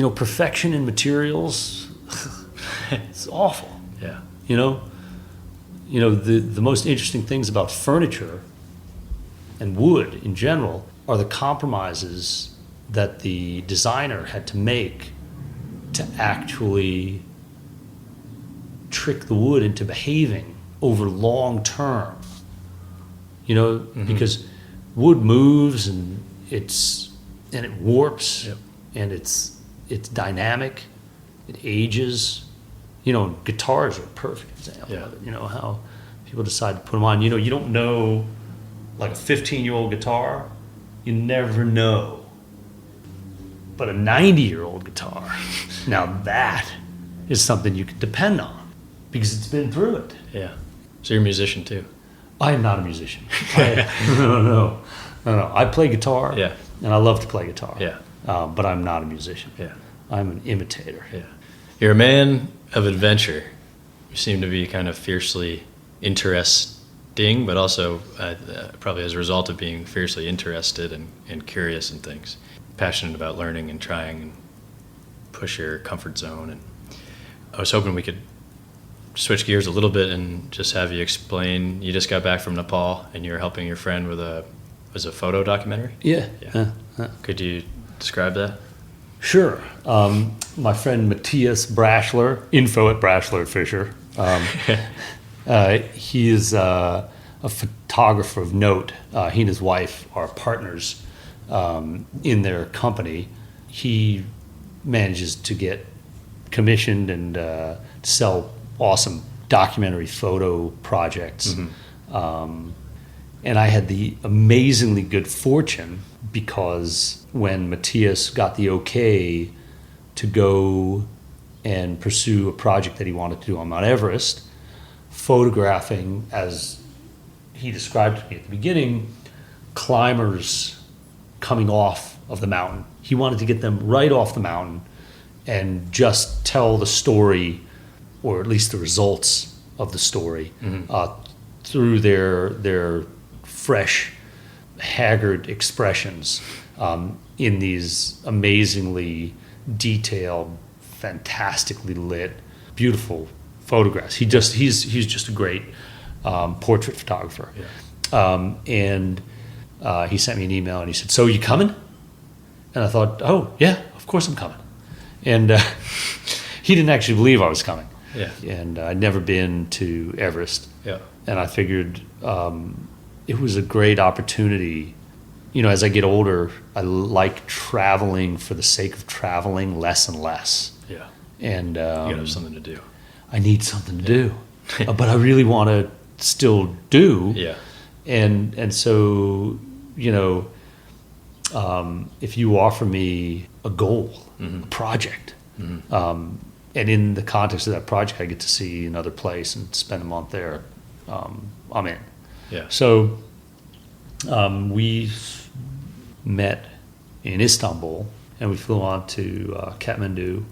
Speaker 1: Perfection in materials, it's awful.
Speaker 2: Yeah.
Speaker 1: The most interesting things about furniture and wood in general are the compromises that the designer had to make to actually trick the wood into behaving over long term. Because wood moves and it warps, and it's dynamic, it ages. Guitars are a perfect example
Speaker 2: Yeah.
Speaker 1: of it. How people decide to put them on. You don't know, like a 15-year-old guitar, you never know. But a 90-year-old guitar, now that is something you can depend on because it's been through it.
Speaker 2: Yeah. So you're a musician too.
Speaker 1: I am not a musician. No. I play guitar,
Speaker 2: Yeah.
Speaker 1: and I love to play guitar.
Speaker 2: Yeah.
Speaker 1: But I'm not a musician.
Speaker 2: Yeah.
Speaker 1: I'm an imitator.
Speaker 2: Yeah. You're a man of adventure. You seem to be kind of fiercely interesting, but also probably as a result of being fiercely interested and curious in things, passionate about learning and trying and push your comfort zone. And I was hoping we could switch gears a little bit and just have you explain. You just got back from Nepal and you're helping your friend with a photo documentary?
Speaker 1: Yeah.
Speaker 2: Could you describe that?
Speaker 1: Sure. My friend Matthias Brashler, info at Brashler Fisher. He is a photographer of note. He and his wife are partners in their company. He manages to get commissioned and sell awesome documentary photo projects. And I had the amazingly good fortune because when Matthias got the okay to go and pursue a project that he wanted to do on Mount Everest, photographing, as he described to me at the beginning, climbers coming off of the mountain. He wanted to get them right off the mountain and just tell the story, or at least the results of the story, through their fresh, haggard expressions in these amazingly detailed, fantastically lit, beautiful photographs. He's just a great portrait photographer.
Speaker 2: Yeah.
Speaker 1: And he sent me an email and he said, "So you coming?" And I thought, "Oh yeah, of course I'm coming." And he didn't actually believe I was coming.
Speaker 2: Yeah.
Speaker 1: And I'd never been to Everest.
Speaker 2: Yeah.
Speaker 1: And I figured it was a great opportunity. As I get older, I like traveling for the sake of traveling less and less.
Speaker 2: Yeah.
Speaker 1: And
Speaker 2: You gotta have something to do.
Speaker 1: I need something to do, but I really want to still do.
Speaker 2: Yeah.
Speaker 1: And so, if you offer me a goal, a project, and in the context of that project, I get to see another place and spend a month there, I'm in.
Speaker 2: Yeah.
Speaker 1: So we met in Istanbul, and we flew on to Kathmandu,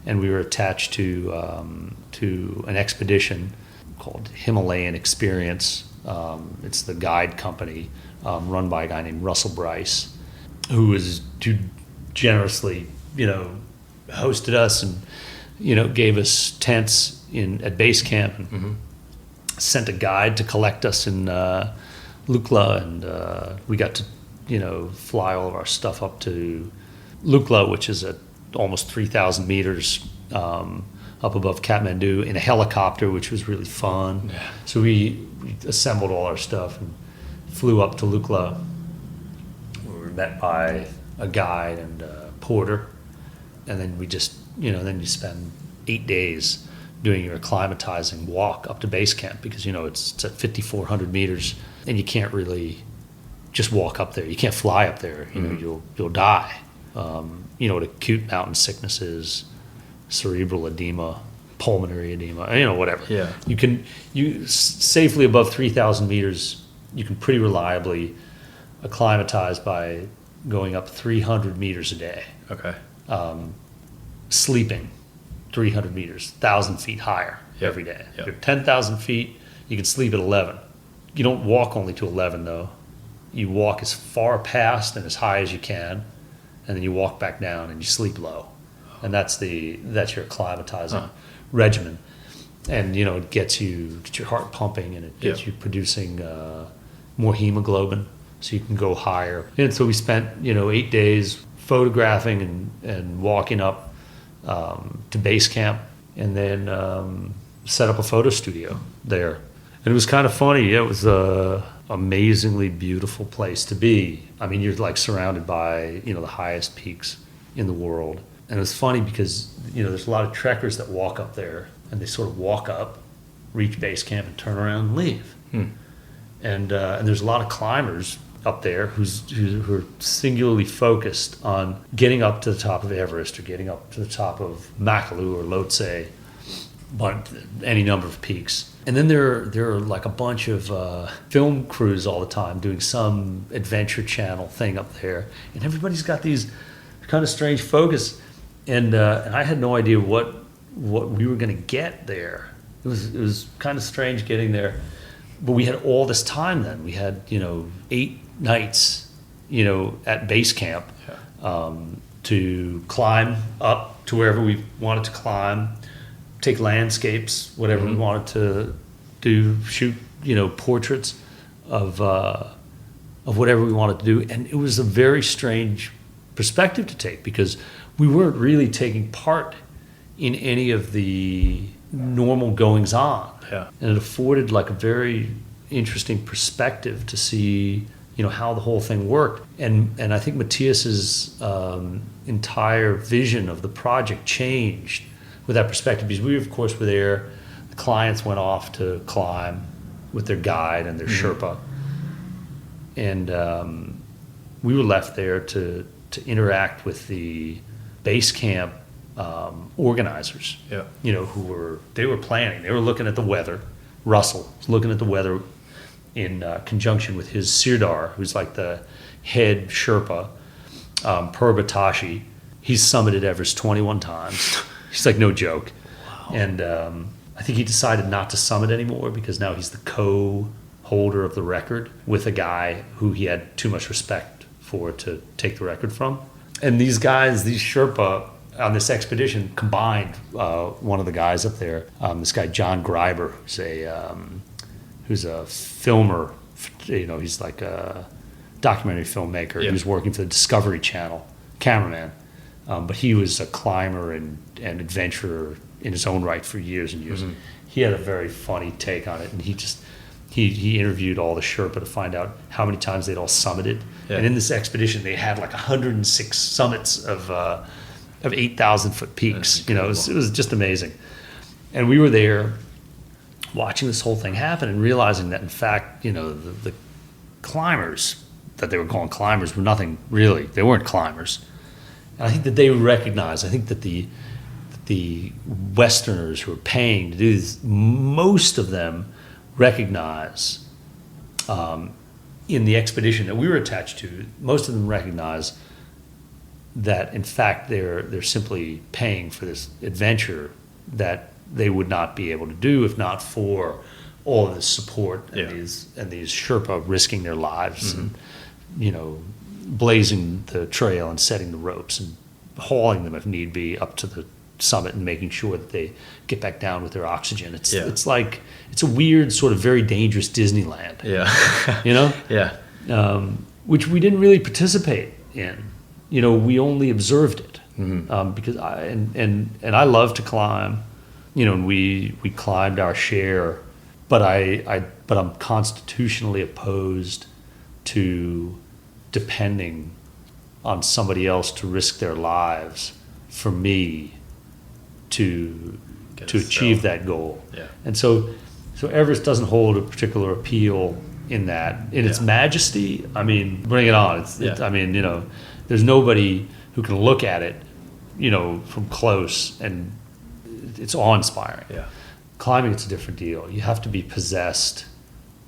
Speaker 1: and we were attached to an expedition called Himalayan Experience. It's the guide company run by a guy named Russell Bryce, who generously, hosted us and gave us tents at base camp and sent a guide to collect us in Lukla, and we got to fly all of our stuff up to Lukla, which is at almost 3,000 meters up above Kathmandu, in a helicopter, which was really fun.
Speaker 2: Yeah.
Speaker 1: So we assembled all our stuff and flew up to Lukla. We were met by a guide and a porter, and then we just, then you spend 8 days doing your acclimatizing walk up to base camp because, it's at 5,400 meters, and you can't really just walk up there. You can't fly up there. You'll die. What acute mountain sicknesses, cerebral edema, pulmonary edema, whatever.
Speaker 2: Yeah.
Speaker 1: You safely above 3,000 meters, you can pretty reliably acclimatize by going up 300 meters a day.
Speaker 2: Okay.
Speaker 1: Sleeping 300 meters, 1,000 feet higher every day.
Speaker 2: Yep.
Speaker 1: You're 10,000 feet, you can sleep at 11. You don't walk only to 11 though. You walk as far past and as high as you can, and then you walk back down and you sleep low. And that's your acclimatizing regimen. And it gets your heart pumping, and it gets you producing more hemoglobin, so you can go higher. And so we spent 8 days photographing and walking up to base camp, and then set up a photo studio there. And it was kind of funny. It was a amazingly beautiful place to be. I mean, you're like surrounded by the highest peaks in the world. And it was funny because, there's a lot of trekkers that walk up there and they sort of walk up, reach base camp and turn around and leave. And there's a lot of climbers up there who are singularly focused on getting up to the top of Everest or getting up to the top of Makalu or Lhotse, but any number of peaks. And then there are like a bunch of film crews all the time doing some adventure channel thing up there, and everybody's got these kind of strange focus. And I had no idea what we were going to get there. It was kind of strange getting there, but we had all this time. Then we had 8 nights at base camp to climb up to wherever we wanted to climb, take landscapes, whatever we wanted to do, shoot portraits of whatever we wanted to do. And it was a very strange perspective to take because we weren't really taking part in any of the normal goings on.
Speaker 2: Yeah.
Speaker 1: And it afforded like a very interesting perspective to see how the whole thing worked. And I think Matthias's entire vision of the project changed with that perspective, because we of course were there. The clients went off to climb with their guide and their Sherpa, and we were left there to interact with the base camp organizers.
Speaker 2: Yeah.
Speaker 1: They were planning. They were looking at the weather. Russell was looking at the weather in conjunction with his Sirdar, who's like the head Sherpa, Purbatashi. He's summited Everest 21 times. He's like, no joke.
Speaker 2: Wow.
Speaker 1: And I think he decided not to summit anymore because now he's the co-holder of the record with a guy who he had too much respect for to take the record from. And these guys, these Sherpa on this expedition combined, one of the guys up there, this guy John Greiber, who's a filmer, he's like a documentary filmmaker. He was working for the Discovery Channel, cameraman. But he was a climber and adventurer in his own right for years and years. He had a very funny take on it, and he interviewed all the Sherpa to find out how many times they'd all summited. And in this expedition, they had like 106 summits of 8,000 foot peaks. It was just amazing. And we were there watching this whole thing happen and realizing that in fact, the climbers that they were calling climbers were nothing really. They weren't climbers. And I think that they recognize, I think that the Westerners who are paying to do this, most of them recognize in the expedition that we were attached to, most of them recognize that in fact they're simply paying for this adventure that they would not be able to do if not for all of this support and these Sherpa risking their lives and blazing the trail and setting the ropes and hauling them if need be up to the summit and making sure that they get back down with their oxygen. It's like it's a weird sort of very dangerous Disneyland. Which we didn't really participate in. We only observed it because I love to climb. And we climbed our share, but I'm constitutionally opposed to depending on somebody else to risk their lives for me to achieve that goal. Yeah. And so Everest doesn't hold a particular appeal in its majesty. I mean, bring it on. There's nobody who can look at it, from close and it's awe-inspiring. Yeah. Climbing, it's a different deal. You have to be possessed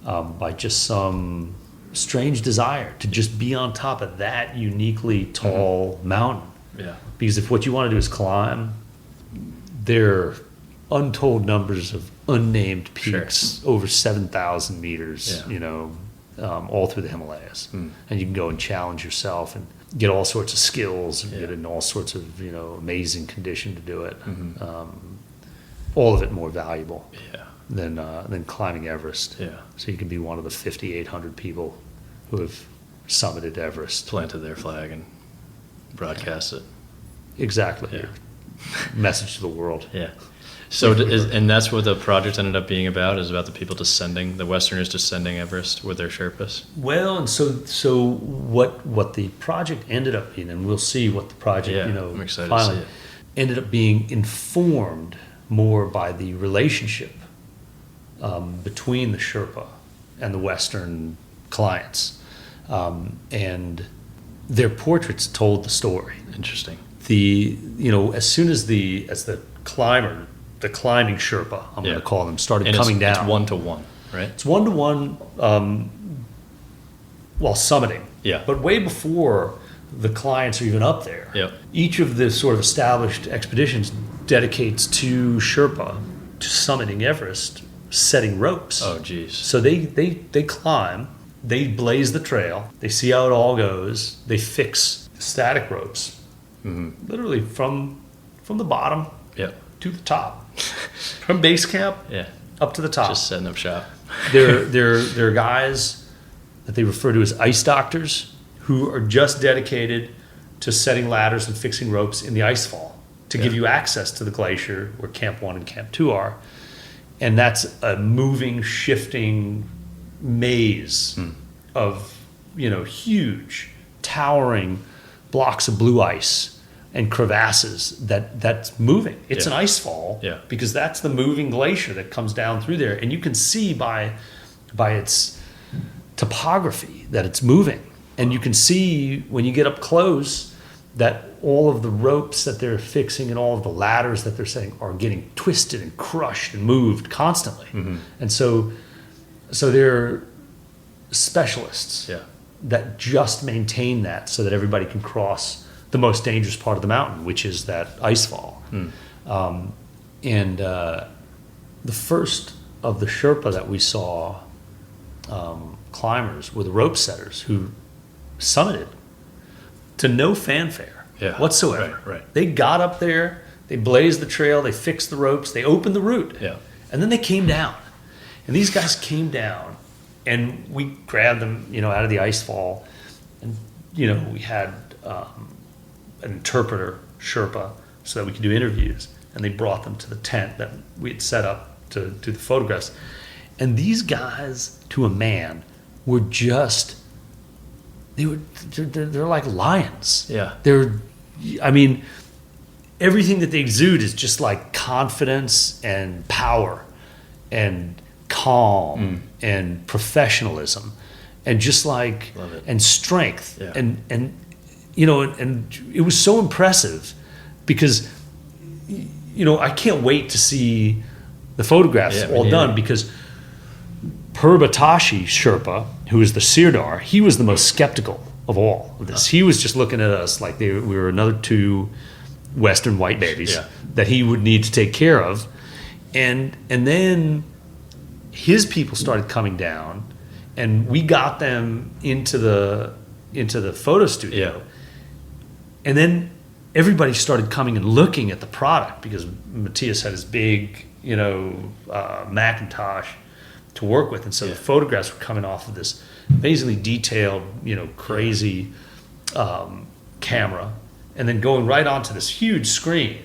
Speaker 1: by just some strange desire to just be on top of that uniquely tall mountain. Yeah. Because if what you want to do is climb, there are untold numbers of unnamed peaks over 7,000 meters, all through the Himalayas. And you can go and challenge yourself and get all sorts of skills and get in all sorts of, amazing condition to do it. All of it more valuable than climbing Everest. Yeah. So you can be one of the 5,800 people who have summited Everest.
Speaker 2: Planted their flag and broadcast it.
Speaker 1: Exactly. Yeah. Message to the world.
Speaker 2: Yeah. So, and that's what the project ended up being about, is about the people descending, the Westerners descending Everest with their Sherpas?
Speaker 1: Well, and so what the project ended up being, and we'll see what the project,
Speaker 2: I'm excited to see it.
Speaker 1: ended up being informed more by the relationship between the Sherpa and the Western clients. And their portraits told the story.
Speaker 2: Interesting.
Speaker 1: As soon as the climbing Sherpa, I'm going to call them, started coming down.
Speaker 2: It's 1-to-1, right?
Speaker 1: It's 1-to-1 while summiting.
Speaker 2: Yeah.
Speaker 1: But way before the clients are even up there, each of the sort of established expeditions dedicates to Sherpa to summiting Everest, setting ropes.
Speaker 2: Oh, geez.
Speaker 1: So they climb, they blaze the trail, they see how it all goes, they fix static ropes, literally from the bottom to the top, from base camp up to the top.
Speaker 2: Just setting up shop.
Speaker 1: They're guys that they refer to as ice doctors, who are just dedicated to setting ladders and fixing ropes in the ice fall to give you access to the glacier where Camp 1 and Camp 2 are. And that's a moving, shifting maze of, huge, towering blocks of blue ice and crevasses that's moving. It's an ice fall because that's the moving glacier that comes down through there. And you can see by its topography that it's moving. And you can see when you get up close that all of the ropes that they're fixing and all of the ladders that they're setting are getting twisted and crushed and moved constantly. And so they're specialists that just maintain that so that everybody can cross the most dangerous part of the mountain, which is that ice fall. And the first of the Sherpa that we saw climbers were the rope setters who summited to no fanfare whatsoever.
Speaker 2: Right.
Speaker 1: They got up there, they blazed the trail, they fixed the ropes, they opened the route, and then they came down. And these guys came down, and we grabbed them, out of the ice fall, and we had an interpreter, Sherpa, so that we could do interviews, and they brought them to the tent that we had set up to do the photographs. And these guys, to a man, were just they're like lions. Everything that they exude is just like confidence and power and calm and professionalism and just like and strength and it was so impressive because I can't wait to see the photographs all done because Purbatashi Sherpa, who is the Sirdar, he was the most skeptical of all of this. He was just looking at us like we were another two Western white babies that he would need to take care of. And then his people started coming down, and we got them into the photo studio. And then everybody started coming and looking at the product because Matthias had his big, Macintosh to work with, and so the photographs were coming off of this amazingly detailed, crazy camera, and then going right onto this huge screen,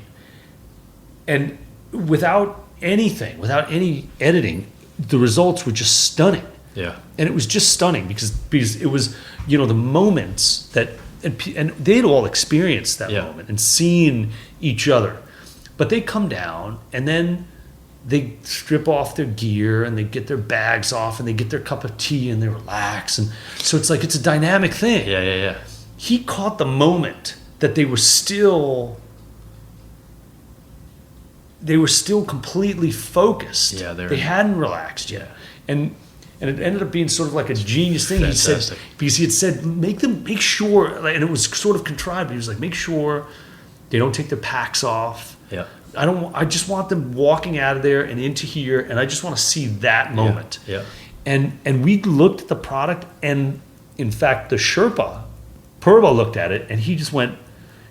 Speaker 1: and without any editing, the results were just stunning. And it was just stunning because it was, the moments that, and they'd all experienced that moment and seen each other, but they come down and then they strip off their gear and they get their bags off and they get their cup of tea and they relax. And so it's like, it's a dynamic thing. He caught the moment that they were still completely focused. They hadn't relaxed yet. And it ended up being sort of like a genius thing.
Speaker 2: Fantastic.
Speaker 1: He said, because he had said, make sure, and it was sort of contrived, he was like, make sure they don't take their packs off. I just want them walking out of there and into here, and I just want to see that moment. And we looked at the product, and in fact, the Sherpa, Purba, looked at it, and he just looked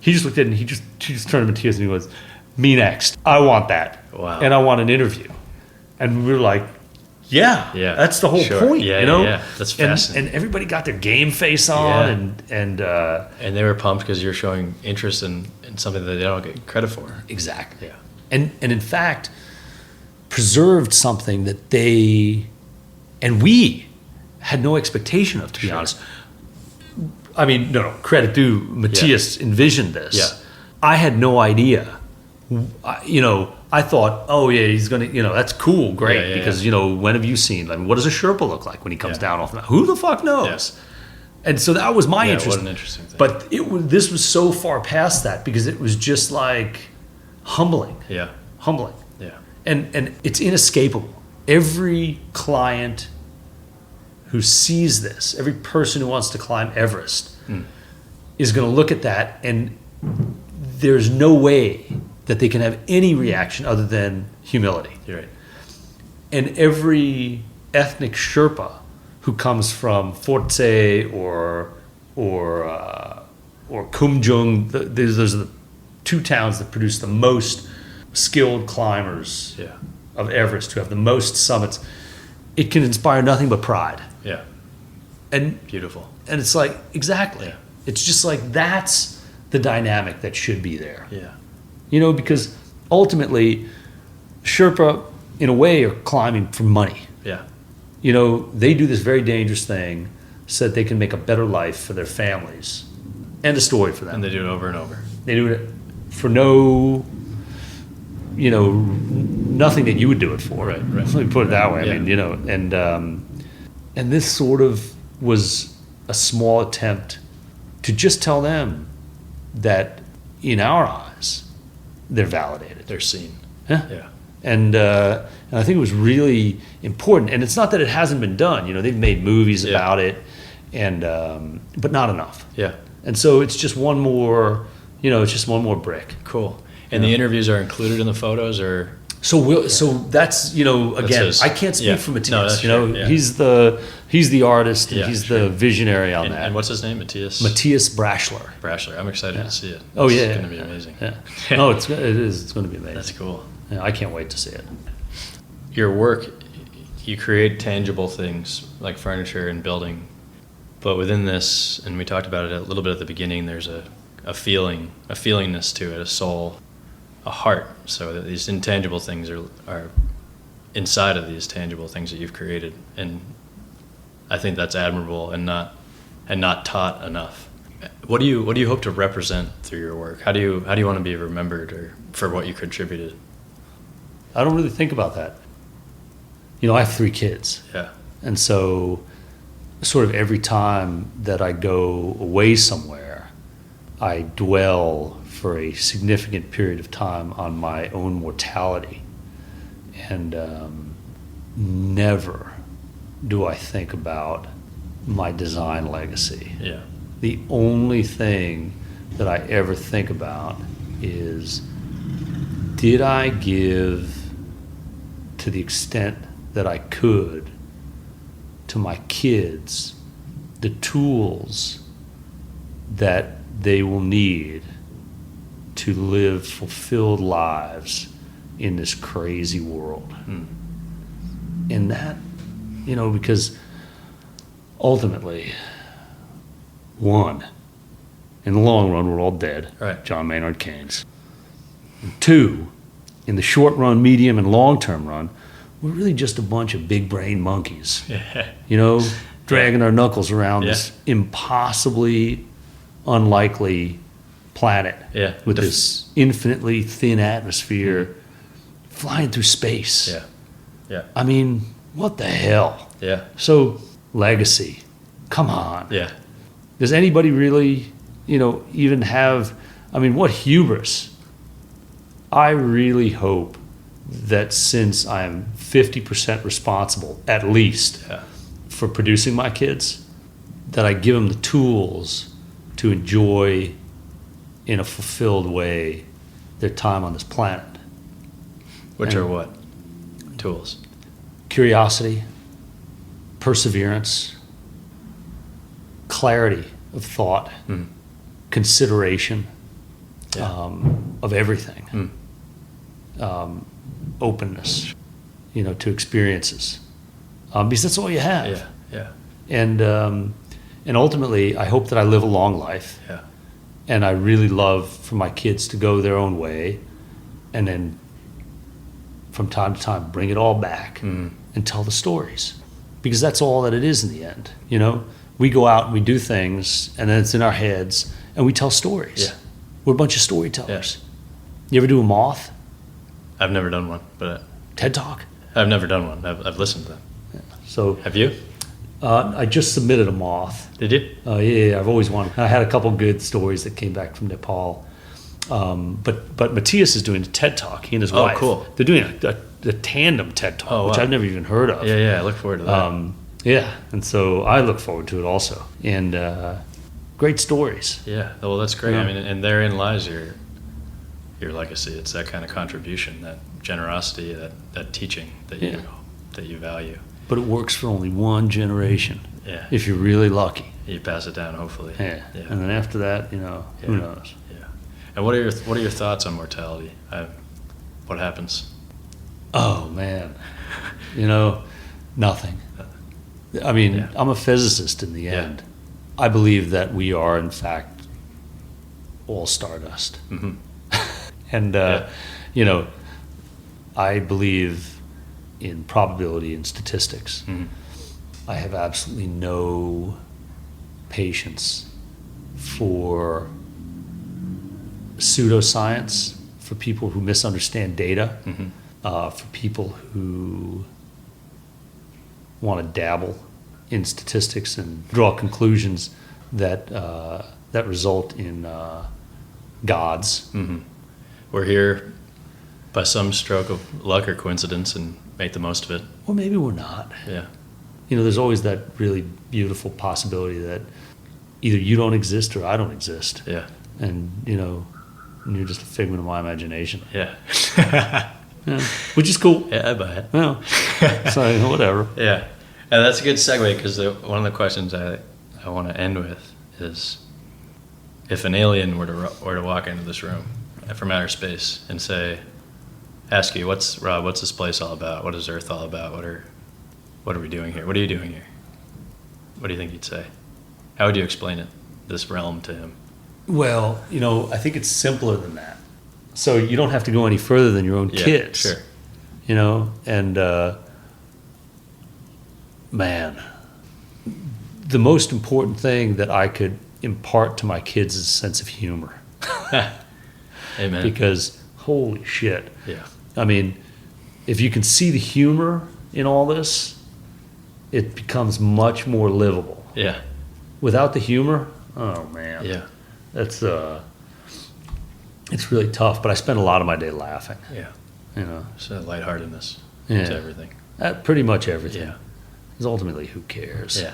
Speaker 1: at it, and he just turned him to tears, and he goes, "Me next. I want that.
Speaker 2: Wow.
Speaker 1: And I want an interview." And we were like, that's the whole point,
Speaker 2: That's fascinating.
Speaker 1: And everybody got their game face on, and
Speaker 2: they were pumped because you're showing interest in something that they don't get credit for.
Speaker 1: Exactly. And in fact, preserved something that they and we had no expectation of, to be honest. I mean, no, credit due, Matthias envisioned this.
Speaker 2: Yeah.
Speaker 1: I had no idea. I thought, oh yeah, he's gonna, that's cool, great, because when have you seen? I mean, what does a Sherpa look like when he comes down off the mountain? Who the fuck knows? Yeah. And so that was my interest.
Speaker 2: What an interesting thing.
Speaker 1: But this was so far past that because it was just like humbling.
Speaker 2: Yeah.
Speaker 1: Humbling.
Speaker 2: Yeah.
Speaker 1: And it's inescapable. Every client who sees this, every person who wants to climb Everest is going to look at that, and there's no way that they can have any reaction other than humility.
Speaker 2: You're right. And
Speaker 1: every ethnic Sherpa who comes from Fortse or Kumjung, those are the two towns that produce the most skilled climbers of Everest, who have the most summits. It can inspire nothing but pride.
Speaker 2: Yeah.
Speaker 1: And
Speaker 2: beautiful.
Speaker 1: And it's like, exactly.
Speaker 2: Yeah.
Speaker 1: It's just like, that's the dynamic that should be there.
Speaker 2: Yeah.
Speaker 1: Because ultimately, Sherpa, in a way, are climbing for money.
Speaker 2: Yeah.
Speaker 1: They do this very dangerous thing so that they can make a better life for their families. End of story for them.
Speaker 2: And they do it over and over.
Speaker 1: They do it for no, nothing that you would do it for.
Speaker 2: Right.
Speaker 1: Let me put it that way.
Speaker 2: Yeah.
Speaker 1: I mean, and this sort of was a small attempt to just tell them that in our eyes, they're validated.
Speaker 2: They're seen.
Speaker 1: Yeah. And I think it was really important. And it's not that it hasn't been done. They've made movies about it, and but not enough.
Speaker 2: Yeah.
Speaker 1: And so it's just one more, it's just one more brick.
Speaker 2: Cool. And the interviews are included in the photos, or?
Speaker 1: So that's, again, I can't speak for Matthias.
Speaker 2: No,
Speaker 1: he's the artist, and he's the visionary on that.
Speaker 2: And what's his name? Matthias
Speaker 1: Brashler.
Speaker 2: Brashler. I'm excited to see it.
Speaker 1: Oh, yeah.
Speaker 2: It's going to be amazing.
Speaker 1: Yeah. No, it is. It's going to be amazing.
Speaker 2: That's cool.
Speaker 1: Yeah, I can't wait to see it.
Speaker 2: Your work, you create tangible things like furniture and building, but within this, and we talked about it a little bit at the beginning, there's a feelingness to it, a soul, a heart. So that these intangible things are inside of these tangible things that you've created, and I think that's admirable and not taught enough. What do you hope to represent through your work? How do you want to be remembered, or for what you contributed?
Speaker 1: I don't really think about that. I have 3 kids.
Speaker 2: Yeah.
Speaker 1: And so sort of every time that I go away somewhere, I dwell for a significant period of time on my own mortality. And never do I think about my design legacy.
Speaker 2: Yeah.
Speaker 1: The only thing that I ever think about is, did I give, to the extent that I could, to my kids the tools that they will need to live fulfilled lives in this crazy world? And that, because ultimately, one, in the long run, we're all dead.
Speaker 2: Right.
Speaker 1: John Maynard Keynes. And 2, in the short run, medium, and long-term run, we're really just a bunch of big-brain monkeys, dragging our knuckles around this impossibly unlikely planet with this infinitely thin atmosphere, flying through space.
Speaker 2: Yeah. Yeah.
Speaker 1: I mean, what the hell?
Speaker 2: Yeah.
Speaker 1: So, legacy. Come on.
Speaker 2: Yeah.
Speaker 1: Does anybody really, even have, what hubris? I really hope that since I'm 50% responsible, at least, for producing my kids, that I give them the tools to enjoy in a fulfilled way their time on this planet.
Speaker 2: Which are what? Tools.
Speaker 1: Curiosity, perseverance, clarity of thought, consideration of everything, openness, to experiences, because that's all you have.
Speaker 2: Yeah.
Speaker 1: And ultimately, I hope that I live a long life.
Speaker 2: Yeah.
Speaker 1: And I really love for my kids to go their own way, and then from time to time, bring it all back and tell the stories, because that's all that it is in the end. You know, we go out and we do things, and then it's in our heads, and we tell stories.
Speaker 2: Yeah.
Speaker 1: We're a bunch of storytellers.
Speaker 2: Yeah.
Speaker 1: You ever do a moth?
Speaker 2: I've never done one, but
Speaker 1: TED Talk?
Speaker 2: I've never done one. I've listened to them.
Speaker 1: So
Speaker 2: Have you?
Speaker 1: I just submitted a moth.
Speaker 2: Did you?
Speaker 1: Yeah, I've always wanted. I had a couple good stories that came back from Nepal. But Matthias is doing a TED Talk. He and his wife.
Speaker 2: Oh, cool.
Speaker 1: They're doing a tandem TED Talk,
Speaker 2: Oh,
Speaker 1: which
Speaker 2: wow.
Speaker 1: I've never even heard of.
Speaker 2: Yeah, I look forward to that.
Speaker 1: Yeah, and so I look forward to it also. And great stories.
Speaker 2: Yeah, well, that's great.
Speaker 1: Yeah.
Speaker 2: I mean, and therein lies your legacy. It's that kind of contribution, that generosity, that teaching that you value.
Speaker 1: But it works for only one generation.
Speaker 2: Yeah.
Speaker 1: If you're really lucky.
Speaker 2: You pass it down, hopefully.
Speaker 1: Yeah.
Speaker 2: Yeah.
Speaker 1: And then after that, who
Speaker 2: Yeah.
Speaker 1: knows?
Speaker 2: Yeah. And what are your thoughts on mortality? What happens?
Speaker 1: Oh man, nothing. I mean,
Speaker 2: Yeah.
Speaker 1: I'm a physicist in the
Speaker 2: Yeah.
Speaker 1: end. I believe that we are, in fact, all stardust.
Speaker 2: Mm-hmm.
Speaker 1: And,
Speaker 2: Yeah.
Speaker 1: I believe in probability and statistics.
Speaker 2: Mm-hmm.
Speaker 1: I have absolutely no patience for pseudoscience, for people who misunderstand data,
Speaker 2: Mm-hmm.
Speaker 1: For people who want to dabble in statistics and draw conclusions that result in gods.
Speaker 2: Mm-hmm. We're here by some stroke of luck or coincidence and make the most of it.
Speaker 1: Or maybe we're not.
Speaker 2: Yeah.
Speaker 1: There's always that really beautiful possibility that either you don't exist or I don't exist.
Speaker 2: Yeah.
Speaker 1: And, you're just a figment of my imagination.
Speaker 2: Yeah.
Speaker 1: Yeah. Which is cool.
Speaker 2: Yeah, I buy it.
Speaker 1: Yeah. So, whatever.
Speaker 2: Yeah. And that's a good segue, because one of the questions I want to end with is, if an alien were to walk into this room from outer space and ask you, Rob, what's this place all about? What is Earth all about? What are we doing here? What are you doing here? What do you think he'd say? How would you explain it, this realm, to him?
Speaker 1: Well, I think it's simpler than that. So you don't have to go any further than your own kids.
Speaker 2: Sure.
Speaker 1: And man, the most important thing that I could impart to my kids is a sense of humor.
Speaker 2: Amen.
Speaker 1: Because holy shit.
Speaker 2: Yeah.
Speaker 1: I mean, if you can see the humor in all this, it becomes much more livable.
Speaker 2: Yeah.
Speaker 1: Without the humor, oh man.
Speaker 2: Yeah.
Speaker 1: That's it's really tough, but I spend a lot of my day laughing.
Speaker 2: Yeah. So lightheartedness
Speaker 1: Yeah.
Speaker 2: to everything.
Speaker 1: Pretty much everything.
Speaker 2: Yeah.
Speaker 1: Because ultimately, who cares?
Speaker 2: Yeah.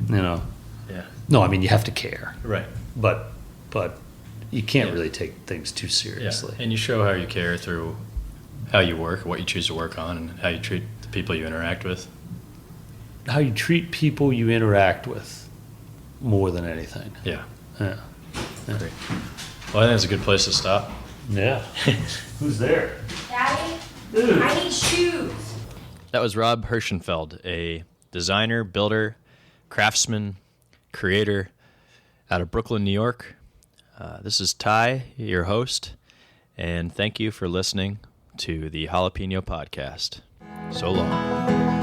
Speaker 1: Yeah. No, I mean, you have to care,
Speaker 2: Right.
Speaker 1: but you can't
Speaker 2: Yeah.
Speaker 1: really take things too
Speaker 2: Yeah.
Speaker 1: seriously.
Speaker 2: And you show how you care through how you work, what you choose to work on, and how you treat the people you interact with.
Speaker 1: How you treat people you interact with more than anything.
Speaker 2: Yeah.
Speaker 1: Yeah. Yeah.
Speaker 2: Great. Well, I think that's a good place to stop.
Speaker 1: Yeah. Who's there?
Speaker 3: Daddy,
Speaker 1: Dude.
Speaker 3: I need shoes.
Speaker 2: That was Rob Herschenfeld, a designer, builder, craftsman, creator out of Brooklyn, New York. This is Ty, your host, and thank you for listening to the Jalapeno Podcast. So long.